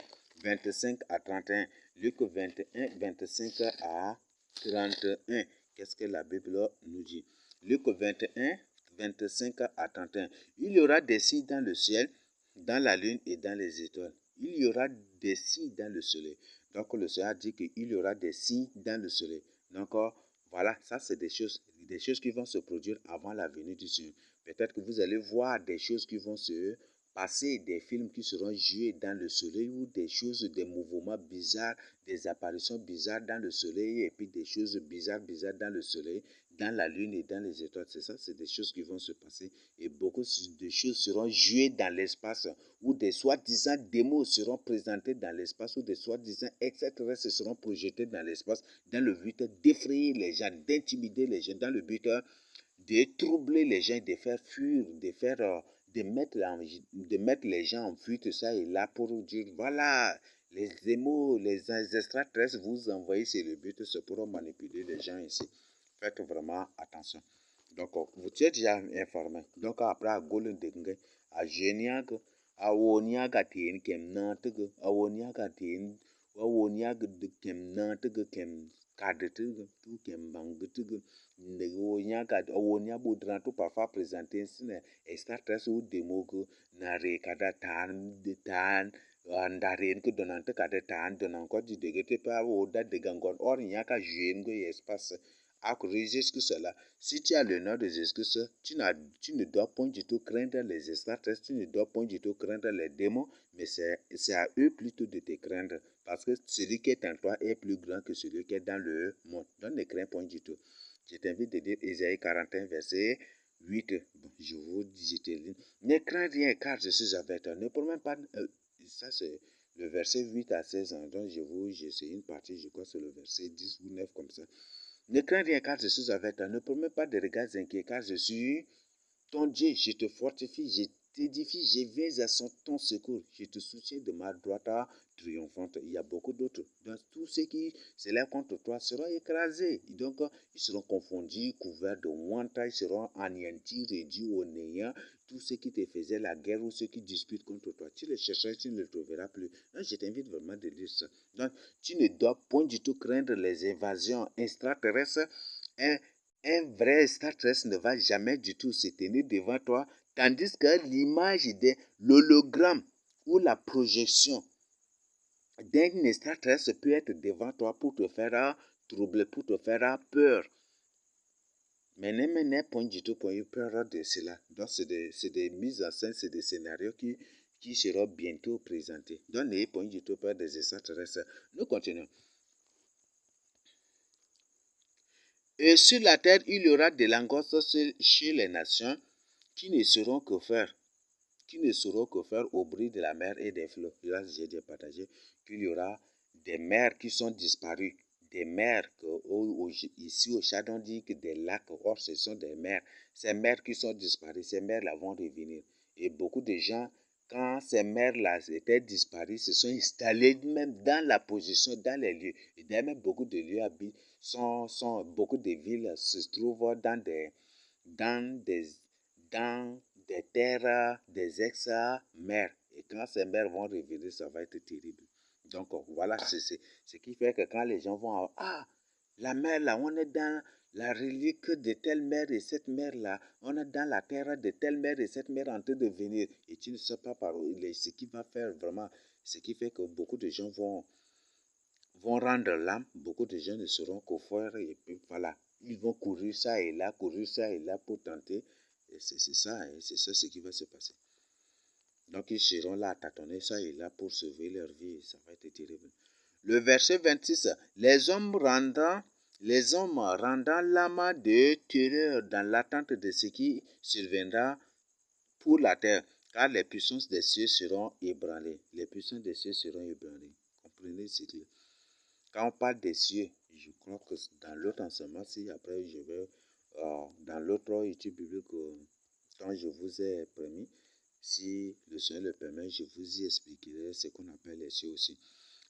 25 à 31. Luc 21, 25 à 31. Qu'est-ce que la Bible nous dit? Luc 21, 25 à 31. Il y aura des signes dans le ciel, dans la lune et dans les étoiles. Il y aura des signes dans le soleil. Donc le Seigneur dit qu'il y aura des signes dans le soleil. Donc voilà, ça c'est des choses qui vont se produire avant la venue du Seigneur. Peut-être que vous allez voir des choses qui vont se passer, des films qui seront joués dans le soleil ou des choses, des mouvements bizarres, des apparitions bizarres dans le soleil et puis des choses bizarres dans le soleil, dans la lune et dans les étoiles. C'est ça, c'est des choses qui vont se passer et beaucoup de choses seront jouées dans l'espace ou des soi-disant démos seront présentés dans l'espace ou des soi-disant extraterrestres seront projetés dans l'espace dans le but d'effrayer les gens, d'intimider les gens, dans le but de troubler les gens, de faire fuir, de mettre les gens en fuite, ça et là pour dire, voilà, les démos, les extraterrestres, vous envoyez, c'est le but, c'est pour manipuler les gens ici. Faites vraiment attention. Donc, vous êtes déjà informé. Donc, après, à Golden Dengue, à Géniag, à Woniaga Tien, Kem Nantig, à Woniaga Tien, à Woniaga de Kem Nantig, Kem Kadetig, tout Kem Bangetig, Woniaga, à Woniaga Boudranto, parfois présenté, c'est extraterrestre ou démo que Nare Kada Tan, de Tan, Andaren que Donante Kada Tan, Donanko, du Degete, pas au date de Gangon, or il n'y a qu'à jouer, espace. À corriger que cela. Si tu as le nom de Jésus-Christ, tu ne dois point du tout craindre les extraterrestres, tu ne dois point du tout craindre les démons, mais c'est à eux plutôt de te craindre. Parce que celui qui est en toi est plus grand que celui qui est dans le monde. Donc ne crains point du tout. Je t'invite à dire Ésaïe 41, verset 8. Bon, je te lis. Ne crains rien car je suis avec toi. Ne promets pas. Ça c'est le verset 8 à 16 ans. Donc c'est une partie, je crois que c'est le verset 10 ou 9 comme ça. Ne crains rien car je suis avec toi. Ne promets pas de regards inquiets car je suis ton Dieu. Je te fortifie, je t'édifie, je viens à ton secours. Je te soutiens de ma droite triomphante. Il y a beaucoup d'autres. Donc, tous ceux qui s'élèvent contre toi seront écrasés. Donc, ils seront confondus, couverts de honte, ils seront anéantis, réduits au néant. Tous ceux qui te faisaient la guerre ou ceux qui disputent contre toi, tu les chercheras, tu ne les trouveras plus. Donc, je t'invite vraiment de lire ça. Donc, tu ne dois point du tout craindre les invasions extraterrestres. Un vrai extraterrestre ne va jamais du tout se tenir devant toi, tandis que l'image de l'hologramme ou la projection d'un extraterrestre peut être devant toi pour te faire troubler, pour te faire peur. Mais n'aie point du tout pour peur de cela. Donc, c'est des mises en scène, c'est des scénarios qui seront bientôt présentés. Donc, n'ayez point du tout peur des extraterrestres. Nous continuons. Et sur la terre, il y aura de l'angoisse chez les nations qui ne sauront que faire au bruit de la mer et des flots. Là, j'ai déjà partagé qu'il y aura des mers qui sont disparues, des mers ici au Tchad on dit que des lacs, or ce sont des mers. Ces mers qui sont disparues, ces mers-là vont revenir. Et beaucoup de gens, quand ces mers-là étaient disparues, se sont installés même dans la position, dans les lieux. Et même beaucoup de lieux habitent, beaucoup de villes se trouvent dans des terres, des ex-mers. Et quand ces mers vont revenir, ça va être terrible. Donc voilà, c'est ce qui fait que quand les gens vont, la mer là, on est dans la relique de telle mer et cette mer là, on est dans la terre de telle mer et cette mer en train de venir. Et tu ne sais pas par où il est, ce qui va faire vraiment, ce qui fait que beaucoup de gens vont rendre l'âme, beaucoup de gens ne seront qu'au foire et puis voilà, ils vont courir ça et là pour tenter. Et c'est ça, hein, c'est ça ce qui va se passer. Donc ils seront là à tâtonner ça et là pour sauver leur vie, ça va être terrible. Le verset 26, les hommes rendant l'âme de terreur dans l'attente de ce qui surviendra pour la terre, car les puissances des cieux seront ébranlées. Les puissances des cieux seront ébranlées. Comprenez ce que quand on parle des cieux, je crois que dans l'autre enseignement, si après je vais dans l'autre étude biblique, quand je vous ai permis, si le Seigneur le permet, je vous y expliquerai ce qu'on appelle les cieux aussi.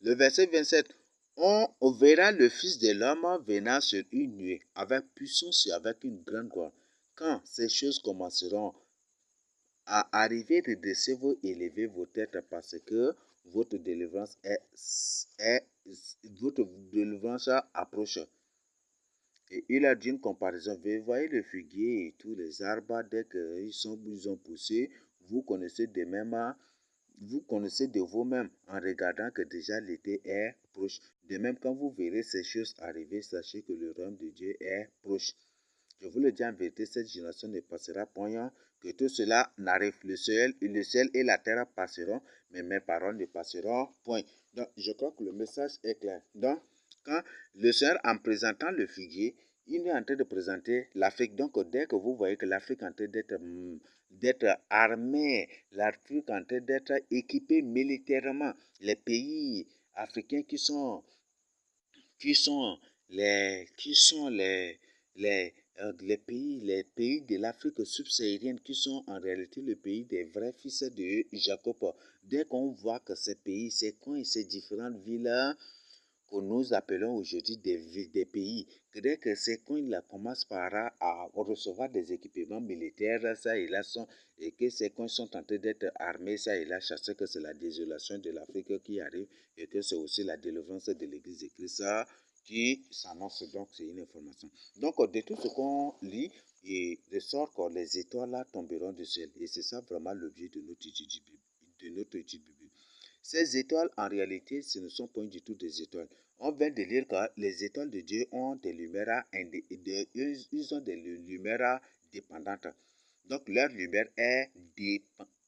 Le verset 27, on verra le Fils de l'homme venant sur une nuée, avec puissance et avec une grande gloire. Quand ces choses commenceront à arriver, redressez-vous, élevez vos têtes parce que votre délivrance approche. Et il a dit une comparaison. Vous voyez le figuier et tous les arbres, dès qu'ils ont poussé, vous connaissez de vous-même en regardant que déjà l'été est proche. De même, quand vous verrez ces choses arriver, sachez que le royaume de Dieu est proche. Je vous le dis en vérité, cette génération ne passera point, que tout cela n'arrive. Le ciel et la terre passeront, mais mes paroles ne passeront point. Donc, je crois que le message est clair. Donc, quand le Seigneur, en présentant le figuier, il est en train de présenter l'Afrique. Donc, dès que vous voyez que l'Afrique est en train d'être armée, l'Afrique est en train d'être équipée militairement, les pays africains qui sont les pays de l'Afrique subsaharienne qui sont en réalité le pays des vrais fils de Jacob. Dès qu'on voit que ces pays, ces coins, ces différentes villes que nous appelons aujourd'hui des pays, dès que ces coins-là commencent à recevoir des équipements militaires, ça et là, et que ces coins sont en train d'être armés, ça et là, je sais que c'est la désolation de l'Afrique qui arrive et que c'est aussi la délivrance de l'Église de Christ qui s'annonce. Donc, c'est une information. Donc, de tout ce qu'on lit, il ressort que les étoiles tomberont du ciel. Et c'est ça vraiment l'objet de notre étude biblique. Ces étoiles, en réalité, ce ne sont pas du tout des étoiles. On vient de lire que les étoiles de Dieu ont des lumières, ils ont des lumières dépendantes. Donc, leur lumière est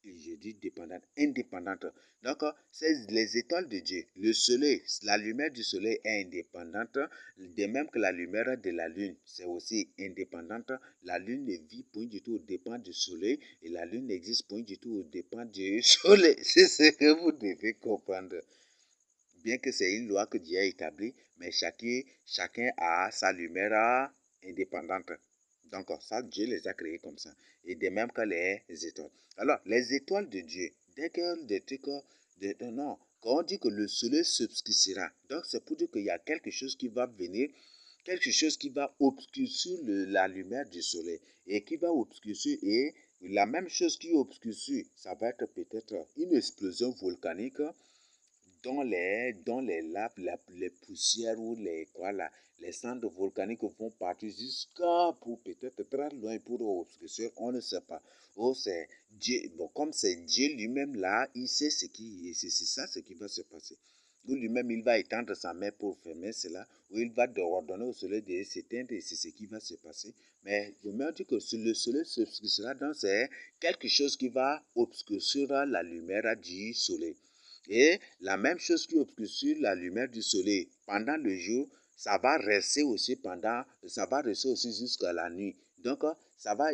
Je dis dépendante, indépendante. Donc, c'est les étoiles de Dieu. Le soleil, la lumière du soleil est indépendante, de même que la lumière de la lune, c'est aussi indépendante. La lune ne vit point du tout au dépend du soleil et la lune n'existe point du tout au dépend du soleil. C'est ce que vous devez comprendre. Bien que c'est une loi que Dieu a établie, mais chacun a sa lumière indépendante. Donc, ça, Dieu les a créés comme ça. Et de même que les étoiles. Alors, les étoiles de Dieu, dès que des trucs, non, quand on dit que le soleil s'obscurcira, donc c'est pour dire qu'il y a quelque chose qui va venir, quelque chose qui va obscurcir la lumière du soleil et qui va obscurcir, et la même chose qui obscurcit, ça va être peut-être une explosion volcanique dans les laves, les poussières ou les cendres volcaniques vont partir jusqu'à pour peut-être très loin pour obscurcir, on ne sait pas. Oh, c'est Dieu, bon, comme c'est Dieu lui-même là, il sait c'est ça ce qui va se passer. Ou lui-même, il va étendre sa main pour fermer cela, ou il va ordonner au soleil de s'éteindre et c'est ce qui va se passer. Mais je me dis que le soleil s'obscurcira, donc c'est quelque chose qui va obscurcir la lumière du soleil. Et la même chose qui obscure la lumière du soleil pendant le jour, ça va rester aussi jusqu'à la nuit. Donc, ça va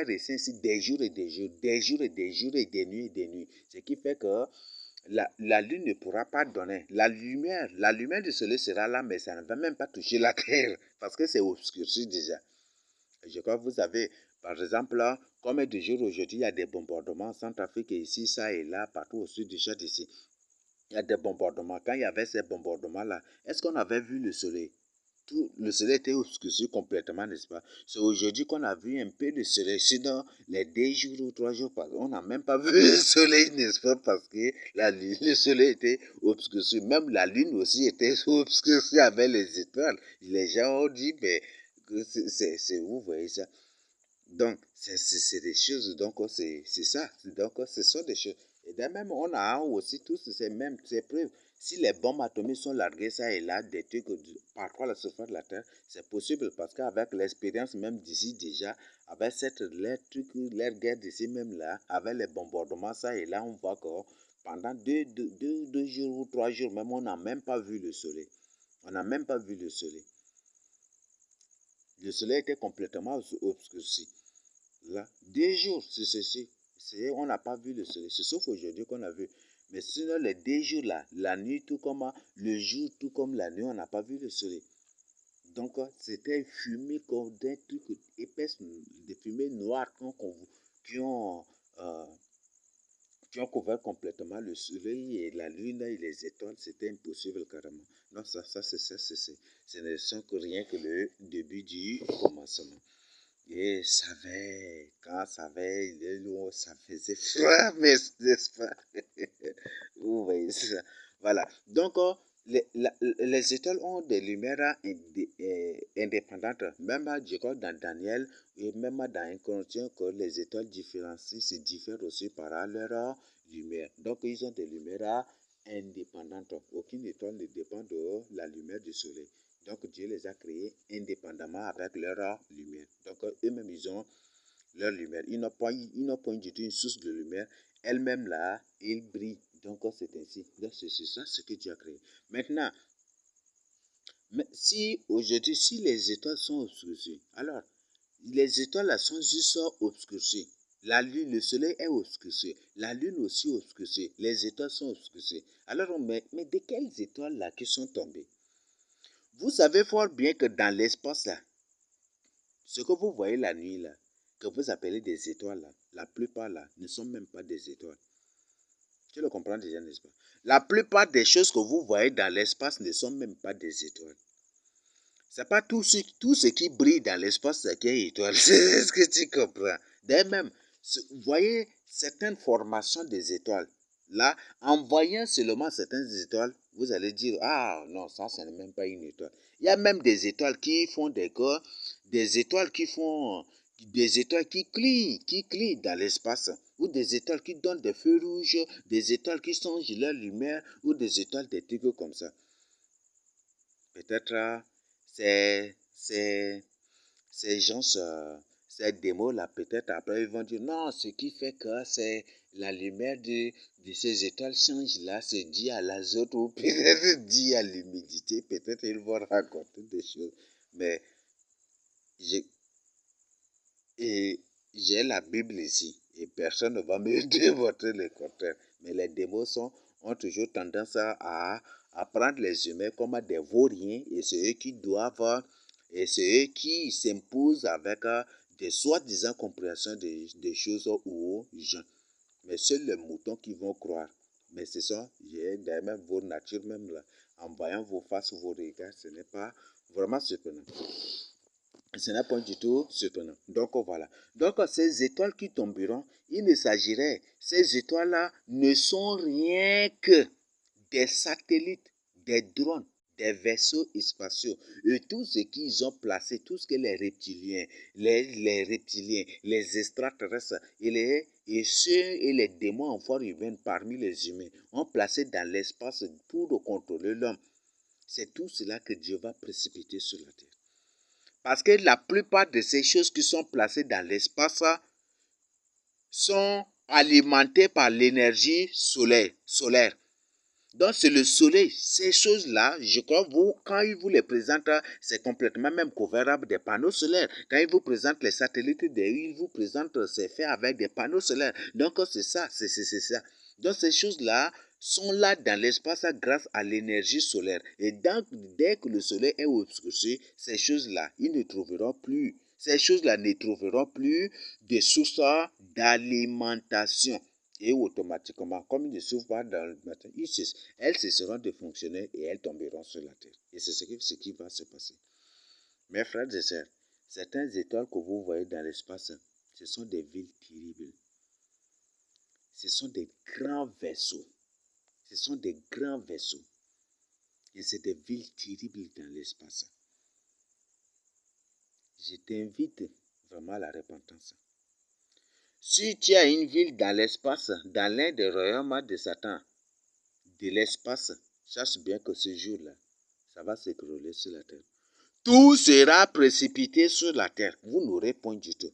rester ainsi des jours et des jours, des jours et des jours et des nuits et des nuits. Ce qui fait que la lune ne pourra pas donner. La lumière du soleil sera là, mais ça ne va même pas toucher la terre parce que c'est obscurci déjà. Je crois que vous avez, par exemple, comme de jour aujourd'hui, il y a des bombardements en Centrafrique et ici, ça et là, partout au sud du Tchad ici. Il y a des bombardements. Quand il y avait ces bombardements-là, est-ce qu'on avait vu le soleil? Le soleil était obscurci complètement, n'est-ce pas? C'est aujourd'hui qu'on a vu un peu le soleil. Sinon, les 2 jours ou 3 jours, on n'a même pas vu le soleil, n'est-ce pas? Parce que le soleil était obscurci. Même la lune aussi était obscurcie avec les étoiles. Les gens ont dit, mais vous voyez ça? Donc, c'est des choses, donc c'est ça. Donc, ce sont des choses. Et même, on a aussi tous ces preuves. Si les bombes atomiques sont larguées, ça et là, des trucs parfois la surface de la Terre, c'est possible parce qu'avec l'expérience même d'ici déjà, avec leur guerre d'ici même là, avec les bombardements, ça et là, on voit que pendant 2 jours ou 3 jours même, on n'a même pas vu le soleil. On n'a même pas vu le soleil. Le soleil était complètement obscurci. Là, 2 jours, c'est ceci. On n'a pas vu le soleil. C'est sauf aujourd'hui qu'on a vu. Mais sinon, les 2 jours là, la nuit tout comme le jour tout comme la nuit, on n'a pas vu le soleil. Donc, c'était fumé comme des trucs épaisses, des fumées noires euh, qui ont couvert complètement le soleil et la lune et les étoiles. C'était impossible carrément. Non, ce ne sont que rien que le début du commencement. Et quand ça faisait froid, mais n'est-ce pas? Vous voyez ça. Voilà. Donc, les étoiles ont des lumières indépendantes. Même, je crois, dans Daniel, et même dans un contient que les étoiles différencient, se diffèrent aussi par leur lumière. Donc, ils ont des lumières indépendantes. Aucune étoile ne dépend de la lumière du soleil. Donc Dieu les a créés indépendamment avec leur lumière. Donc eux-mêmes, ils ont leur lumière. Ils n'ont pas du tout une source de lumière. Elle-même là, ils brillent. Donc c'est ainsi. Donc c'est ça ce que Dieu a créé. Maintenant, si aujourd'hui, si les étoiles sont obscurcies, alors les étoiles là sont juste obscurcies. La lune, le soleil est obscurci. La lune aussi obscurcie. Les étoiles sont obscurcies. Alors, mais de quelles étoiles là qui sont tombées? Vous savez fort bien que dans l'espace là, ce que vous voyez la nuit là, que vous appelez des étoiles là, la plupart là ne sont même pas des étoiles. Tu le comprends déjà, n'est-ce pas? La plupart des choses que vous voyez dans l'espace ne sont même pas des étoiles. C'est pas tout ce qui brille dans l'espace qui est étoile. C'est ce que tu comprends. D'ailleurs même, vous voyez certaines formations des étoiles. Là, en voyant seulement certaines étoiles, vous allez dire, ah non, ça, ce n'est même pas une étoile. Il y a même des étoiles qui font des corps, des étoiles qui clignent dans l'espace, ou des étoiles qui donnent des feux rouges, des étoiles qui changent leur lumière, ou des étoiles, des trucs comme ça. Peut-être ces gens, ces démons-là, peut-être après, ils vont dire, non, ce qui fait que c'est la lumière de ces étoiles change là, c'est dû à l'azote ou peut-être dû à l'humidité. Peut-être ils vont raconter des choses. Mais j'ai la Bible ici et personne ne va me démontrer le contraire. Mais les démons ont toujours tendance à prendre les humains comme des vauriens et c'est eux qui doivent, et c'est eux qui s'imposent avec des soi-disant compréhensions des choses aux gens. Mais seuls les moutons qui vont croire. Mais c'est ça, même vos natures même là, en voyant vos faces, vos regards, ce n'est pas vraiment surprenant. Ce n'est pas du tout surprenant. Donc voilà. Donc ces étoiles qui tomberont, il ne s'agirait, ces étoiles-là ne sont rien que des satellites, des drones, des vaisseaux spatiaux. Et tout ce qu'ils ont placé, tout ce que les reptiliens, les extraterrestres et les démons en forme humaine parmi les humains ont placé dans l'espace pour contrôler l'homme. C'est tout cela que Dieu va précipiter sur la terre. Parce que la plupart de ces choses qui sont placées dans l'espace sont alimentées par l'énergie solaire. Donc c'est le soleil. Ces choses-là, je crois, quand ils vous les présentent, c'est complètement même couvrable des panneaux solaires. Quand ils vous présentent les satellites, ils vous présentent, c'est fait avec des panneaux solaires. Donc c'est ça, c'est ça. Donc ces choses-là sont là dans l'espace grâce à l'énergie solaire. Et donc, dès que le soleil est obscurci, ces choses-là, ils ne trouveront plus. Ces choses-là ne trouveront plus de sources d'alimentation. Et automatiquement, comme ils ne s'ouvrent pas dans le matin, elles cesseront de fonctionner et elles tomberont sur la terre. Et c'est ce qui va se passer. Mes frères et sœurs, certaines étoiles que vous voyez dans l'espace, ce sont des villes terribles. Ce sont des grands vaisseaux. Ce sont des grands vaisseaux. Et c'est des villes terribles dans l'espace. Je t'invite vraiment à la repentance. Si tu as une ville dans l'espace, dans l'un des royaumes de Satan, de l'espace, sache bien que ce jour-là, ça va s'écrouler sur la terre. Tout sera précipité sur la terre. Vous n'aurez point du tout.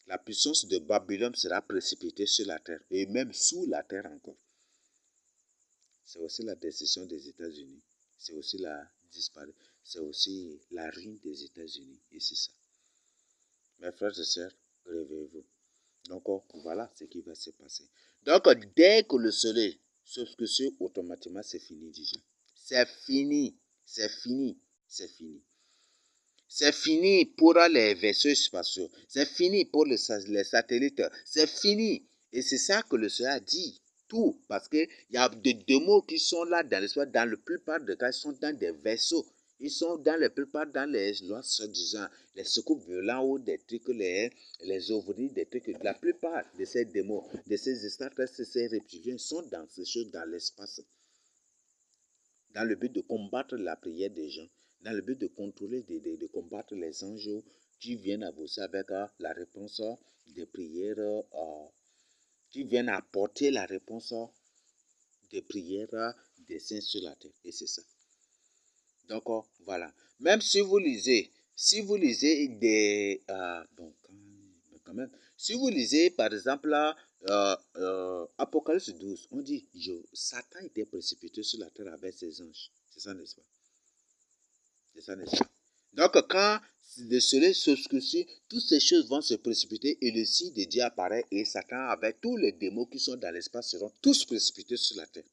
La puissance de Babylone sera précipitée sur la terre et même sous la terre encore. C'est aussi la décision des États-Unis. C'est aussi c'est aussi la ruine des États-Unis. Et c'est ça. Mes frères et sœurs, réveillez-vous. Donc voilà ce qui va se passer. Donc dès que le soleil s'obscurcit, automatiquement c'est fini déjà. C'est fini. C'est fini. C'est fini. C'est fini pour les vaisseaux spatiaux. C'est fini pour les satellites. C'est fini. Et c'est ça que le Seigneur a dit. Tout. Parce qu'il y a des démons qui sont là dans l'espace. Dans la plupart des cas, ils sont dans des vaisseaux. Ils sont dans la plupart dans les disant, les secours violents ou des trucs, les ouvriers, des trucs. La plupart de ces démons, de ces extraterrestres, ces reptiliens sont dans ces choses dans l'espace. Dans le but de combattre la prière des gens. Dans le but de contrôler, de combattre les anges qui viennent à vous avec la réponse des prières, qui viennent apporter la réponse des prières des saints sur la terre. Et c'est ça. Donc, voilà. Même si vous lisez des... quand même, si vous lisez, par exemple, Apocalypse 12, on dit, Satan était précipité sur la terre avec ses anges. C'est ça, n'est-ce pas? C'est ça, n'est-ce pas? Donc, quand le soleil s'obscurcit, toutes ces choses vont se précipiter et le signe de Dieu apparaît et Satan, avec tous les démons qui sont dans l'espace, seront tous précipités sur la terre.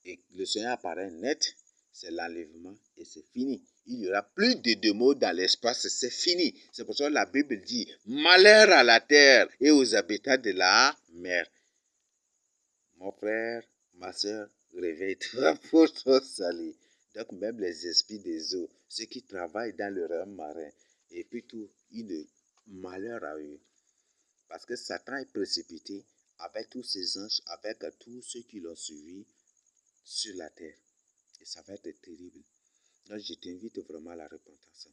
Et le Seigneur apparaît net, c'est l'enlèvement et c'est fini. Il n'y aura plus de démons dans l'espace, c'est fini. C'est pour ça que la Bible dit, malheur à la terre et aux habitants de la mer. Mon frère, ma soeur, réveille-toi pour ton salut. Donc même les esprits des eaux, ceux qui travaillent dans le rang marin, et puis tout, malheur à eux. Parce que Satan est précipité avec tous ses anges, avec tous ceux qui l'ont suivi sur la terre. Et ça va être terrible. Donc je t'invite vraiment à la repentance.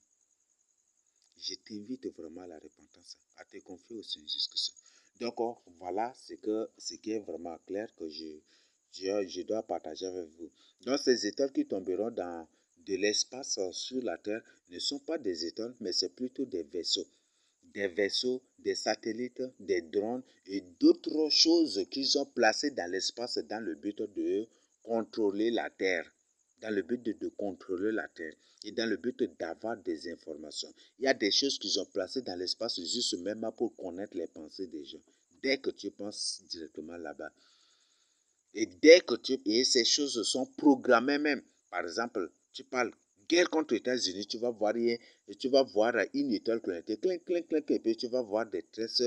Je t'invite vraiment à la repentance, à te confier au Seigneur Jésus-Christ. Donc voilà ce qui est vraiment clair que je dois partager avec vous. Donc ces étoiles qui tomberont de l'espace sur la Terre ne sont pas des étoiles, mais c'est plutôt des vaisseaux. Des vaisseaux, des satellites, des drones et d'autres choses qu'ils ont placées dans l'espace dans le but de contrôler la Terre. Dans le but de contrôler la Terre et dans le but d'avoir des informations. Il y a des choses qu'ils ont placées dans l'espace juste même pour connaître les pensées des gens. Dès que tu penses directement là-bas, et ces choses sont programmées même. Par exemple, tu parles guerre contre les États-Unis, tu vas voir une étoile clignoter, clin, clin, clin, et puis tu vas voir des tresses,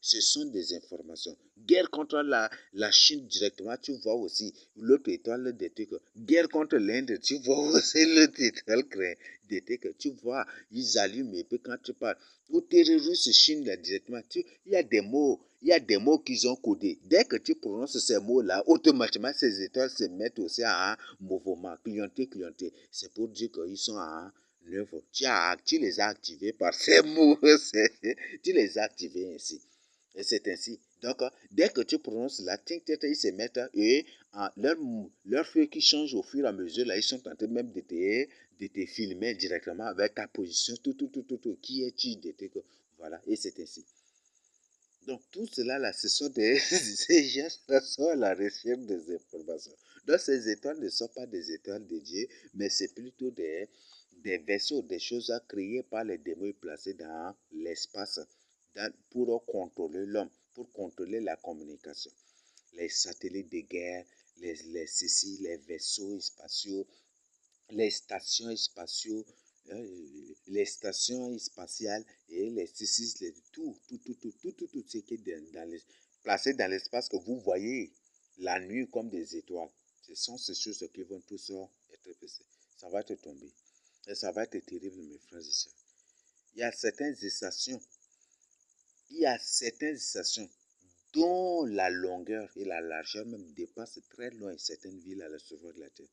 ce sont des informations. Guerre contre la Chine directement, tu vois aussi l'autre étoile des trucs. Guerre contre l'Inde, tu vois aussi l'autre étoile des trucs. Tu vois, ils allument, et puis quand tu parles, au terroriste Chine là directement, il y a des mots. Il y a des mots qu'ils ont codés. Dès que tu prononces ces mots-là, automatiquement, ces étoiles se mettent aussi en mouvement. Clienter, clienter. C'est pour dire qu'ils sont en œuvre. Tu les as activés par ces mots. Tu les as activés ainsi. Et c'est ainsi. Donc, dès que tu prononces la ils se mettent et leur feu qui change au fur et à mesure, là, ils sont en train même de te filmer directement avec ta position, tout. Qui es-tu? Voilà, et c'est ainsi. Donc, tout cela, là, ce sont ces gens sont à la recherche des informations. Donc, ces étoiles ne sont pas des étoiles de Dieu, mais c'est plutôt des vaisseaux, des choses créées par les démons placés dans l'espace pour contrôler l'homme, pour contrôler la communication. Les satellites de guerre, les vaisseaux spatiaux, les stations spatiaux, les stations spatiales et les tout ce qui est placé dans l'espace que vous voyez la nuit comme des étoiles. Ce sont ces choses qui vont tous être passées. Ça va te tomber. Et ça va être terrible, mes frères et sœurs. Il y a certaines stations, dont la longueur et la largeur même dépassent très loin certaines villes à la surface de la Terre.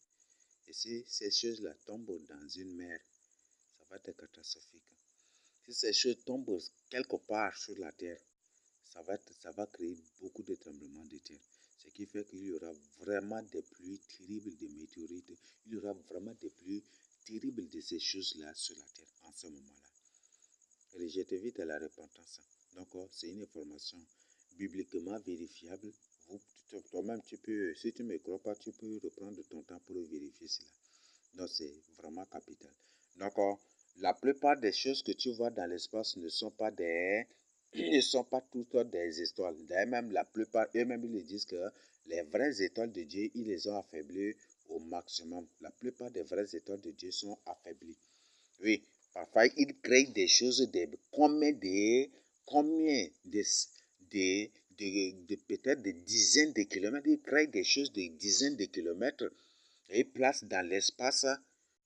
Et si ces choses-là tombent dans une mer, ça va être catastrophique. Si ces choses tombent quelque part sur la terre, ça va créer beaucoup de tremblements de terre. Ce qui fait qu'il y aura vraiment des pluies terribles de météorites. Il y aura vraiment des pluies terribles de ces choses-là sur la terre en ce moment-là. Et je t'invite à la repentance. Donc, c'est une information bibliquement vérifiable. Toi-même, si tu ne me crois pas, tu peux reprendre ton temps pour vérifier cela. Donc, c'est vraiment capital. Donc, la plupart des choses que tu vois dans l'espace ne sont pas toutes des étoiles. D'ailleurs, même la plupart, eux-mêmes, ils disent que les vraies étoiles de Dieu, ils les ont affaiblies au maximum. La plupart des vraies étoiles de Dieu sont affaiblies. Oui, parfois, ils créent des choses combien peut-être des dizaines de kilomètres. Ils créent des choses de dizaines de kilomètres et placent dans l'espace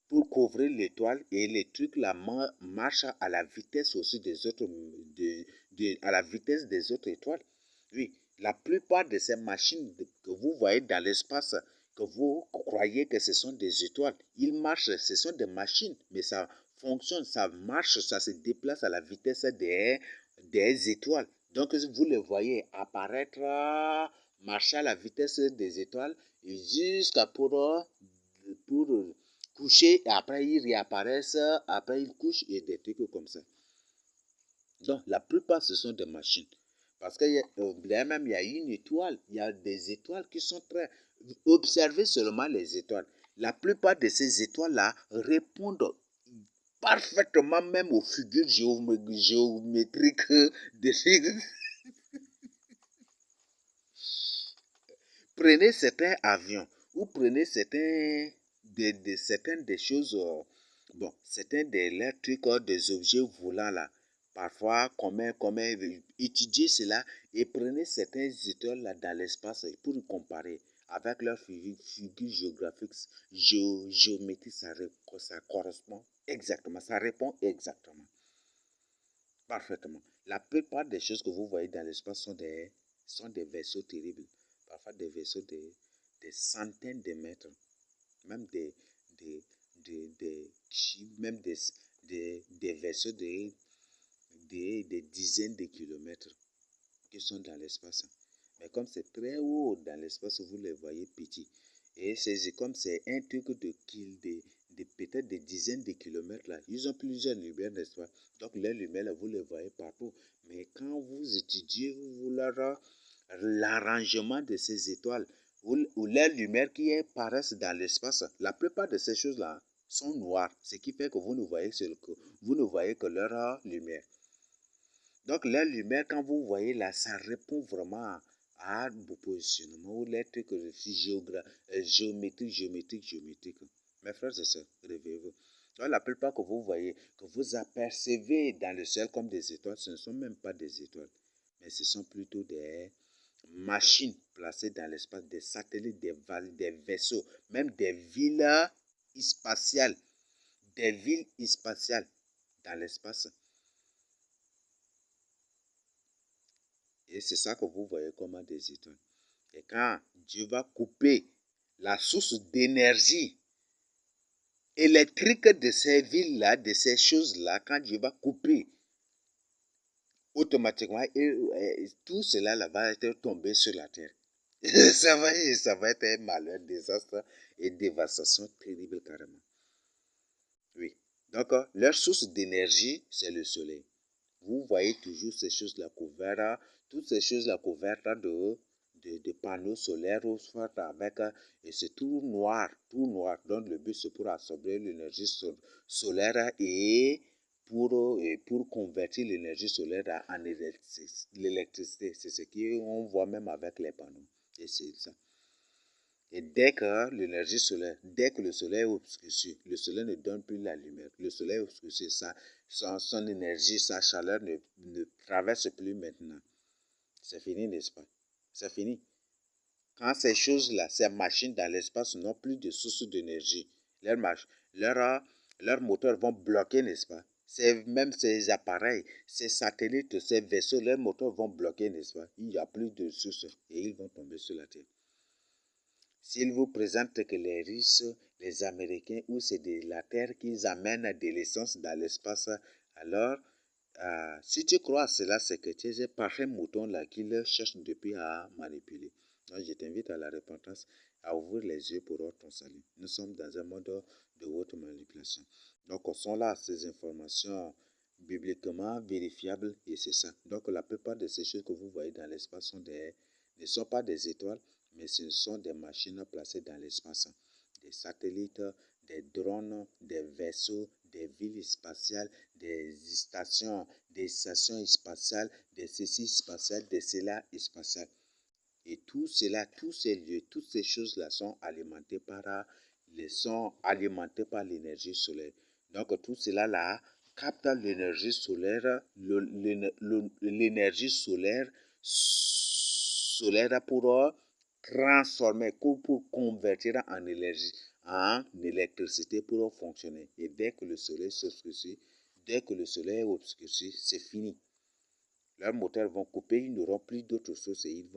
pour couvrir l'étoile et les trucs là marchent à la vitesse aussi des autres à la vitesse des autres étoiles. Oui, la plupart de ces machines que vous voyez dans l'espace, que vous croyez que ce sont des étoiles, ils marchent, ce sont des machines, mais ça fonctionne, ça marche, ça se déplace à la vitesse des étoiles. Donc vous les voyez apparaître, marcher à la vitesse des étoiles jusqu'à pour coucher, et après ils réapparaissent, après ils couchent et des trucs comme ça. Donc la plupart ce sont des machines. Parce qu'il y a une étoile, il y a des étoiles qui sont très... Observez seulement les étoiles. La plupart de ces étoiles-là répondent parfaitement même aux figures géométriques des figures. Prenez certains avions ou prenez certaines des choses, certains des trucs, des objets volants là. Parfois, comment étudier cela et prenez certaines étoiles là dans l'espace pour comparer avec leur figure géographique, géométrique, ça correspond exactement, ça répond exactement, parfaitement. La plupart des choses que vous voyez dans l'espace sont des vaisseaux terribles. Parfois des vaisseaux des centaines de mètres, même même des vaisseaux des dizaines de kilomètres qui sont dans l'espace. Mais comme c'est très haut dans l'espace, vous les voyez petits. Et c'est comme c'est un truc peut-être des dizaines de kilomètres là. Ils ont plusieurs lumières, n'est-ce pas? Donc les lumières là, vous les voyez partout. Mais quand vous étudiez, l'arrangement de ces étoiles, ou les lumières qui apparaissent dans l'espace, la plupart de ces choses-là sont noires, ce qui fait que vous ne voyez que leur lumière. Donc la lumière, quand vous voyez là, ça répond vraiment à vos positionnements ou les trucs géométriques. Mes frères et sœurs, réveillez-vous. Donc la plupart que vous voyez, que vous apercevez dans le ciel comme des étoiles, ce ne sont même pas des étoiles, mais ce sont plutôt des machines placées dans l'espace, des satellites, des vaisseaux, même des villes spatiales, dans l'espace. Et c'est ça que vous voyez comme des étoiles. Et quand Dieu va couper la source d'énergie électrique de ces villes-là, de ces choses-là, quand Dieu va couper, automatiquement, tout cela là, va être tombé sur la terre. ça va être un malheur, désastre et dévastation terrible carrément. Oui. Donc, leur source d'énergie, c'est le soleil. Vous voyez toujours ces choses-là couvertes, toutes ces choses-là couvertes de panneaux solaires ou soit avec, et c'est tout noir. Donc le but c'est pour absorber l'énergie solaire et pour convertir l'énergie solaire en l'électricité. C'est ce qu'on voit même avec les panneaux. Et c'est ça. Et dès que le soleil est obscurci, le soleil ne donne plus la lumière. Le soleil est obscurci, son énergie, sa chaleur ne traverse plus maintenant. C'est fini, n'est-ce pas? C'est fini. Quand ces choses-là, ces machines dans l'espace n'ont plus de source d'énergie, leurs moteurs vont bloquer, n'est-ce pas? Même ces appareils, ces satellites, ces vaisseaux, leurs moteurs vont bloquer, n'est-ce pas? Il n'y a plus de source et ils vont tomber sur la Terre. S'ils vous présentent que les Russes, les Américains, ou c'est de la Terre qu'ils amènent de l'essence dans l'espace, alors, si tu crois à cela, c'est que tu es un parfait mouton là qu'ils cherchent depuis à manipuler. Donc, je t'invite à la repentance, à ouvrir les yeux pour ton salut. Nous sommes dans un monde de haute manipulation. Donc, on sont là ces informations bibliquement vérifiables et c'est ça. Donc, la plupart de ces choses que vous voyez dans l'espace ne sont pas des étoiles, mais ce sont des machines placées dans l'espace. Des satellites, des drones, des vaisseaux, des villes spatiales, des stations spatiales, des ceci spatiales, des cela spatiales. Et tout cela, tous ces lieux, toutes ces choses-là sont alimentées par l'énergie solaire. Donc tout cela là capte l'énergie solaire, l'énergie solaire pour transformer, pour convertir en électricité pour fonctionner. Et dès que le soleil s'obscurcit, est obscurci, c'est fini. Leurs moteurs vont couper, ils n'auront plus d'autres sources et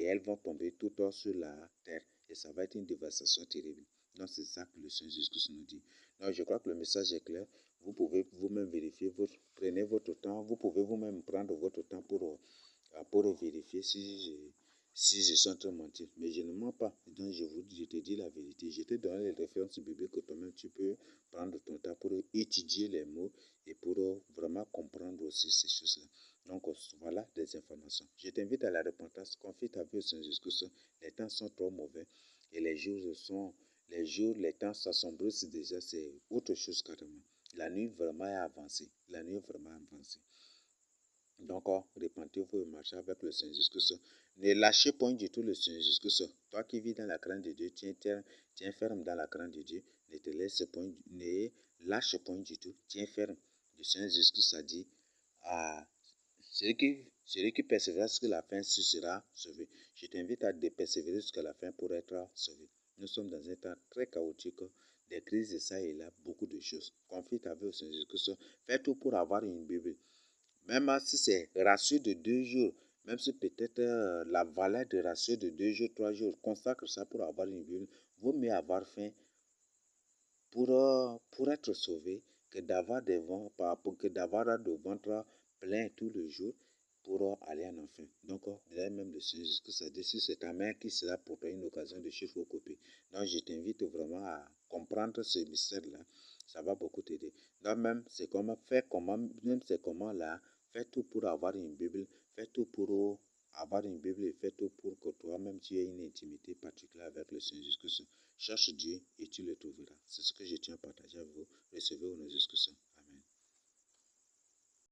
elles vont tomber toutes sur la terre. Et ça va être une dévastation terrible. Donc c'est ça que le Seigneur Jésus nous dit. Donc je crois que le message est clair. Vous pouvez vous-même vérifier, prenez votre temps, vous pouvez vous-même prendre votre temps pour vérifier si je suis en train de mentir. Mais je ne mens pas. Donc je te dis la vérité. Je te donne les références bibliques que toi-même tu peux prendre ton temps pour étudier les mots et pour vraiment comprendre aussi ces choses-là. Donc voilà des informations. Je t'invite à la repentance. Confie ta vie au Seigneur Jésus-Christ. Les temps sont trop mauvais et les temps s'assombrissent déjà. C'est autre chose carrément. La nuit vraiment est avancée. Donc, repentez-vous et marchez avec le Seigneur Jésus-Christ. Ne lâchez point du tout le Seigneur Jésus-Christ. Toi qui vis dans la crainte de Dieu, tiens ferme dans la crainte de Dieu. Ne lâche point du tout. Tiens ferme. Le Seigneur Jésus-Christ a dit à celui qui persévère jusqu'à la fin sera sauvé. Je t'invite à persévérer jusqu'à la fin pour être sauvé. Nous sommes dans un temps très chaotique, des crises de ça et là, beaucoup de choses. Confie ta vie au Seigneur Jésus-Christ. Fais tout pour avoir une Bible. Même si c'est ratio de 2 jours, même si peut-être la valeur de ratio de 2 jours, 3 jours, consacre ça pour avoir une Bible. Vaut mieux avoir faim pour être sauvé que d'avoir de ventre plein tous les jours pour aller en enfer. Donc, même le Seigneur Jésus a dit, si c'est ta main qui sera pour toi une occasion de chiffre au copie. Donc, je t'invite vraiment à comprendre ce mystère-là. Ça va beaucoup t'aider. Donc, même c'est comment là, fais tout pour avoir une Bible, fais tout pour avoir une Bible et fais tout pour que toi-même tu aies une intimité particulière avec le Seigneur Jésus-Christ. Cherche Dieu et tu le trouveras. C'est ce que je tiens à partager avec vous. Recevez au nom de Jésus-Christ.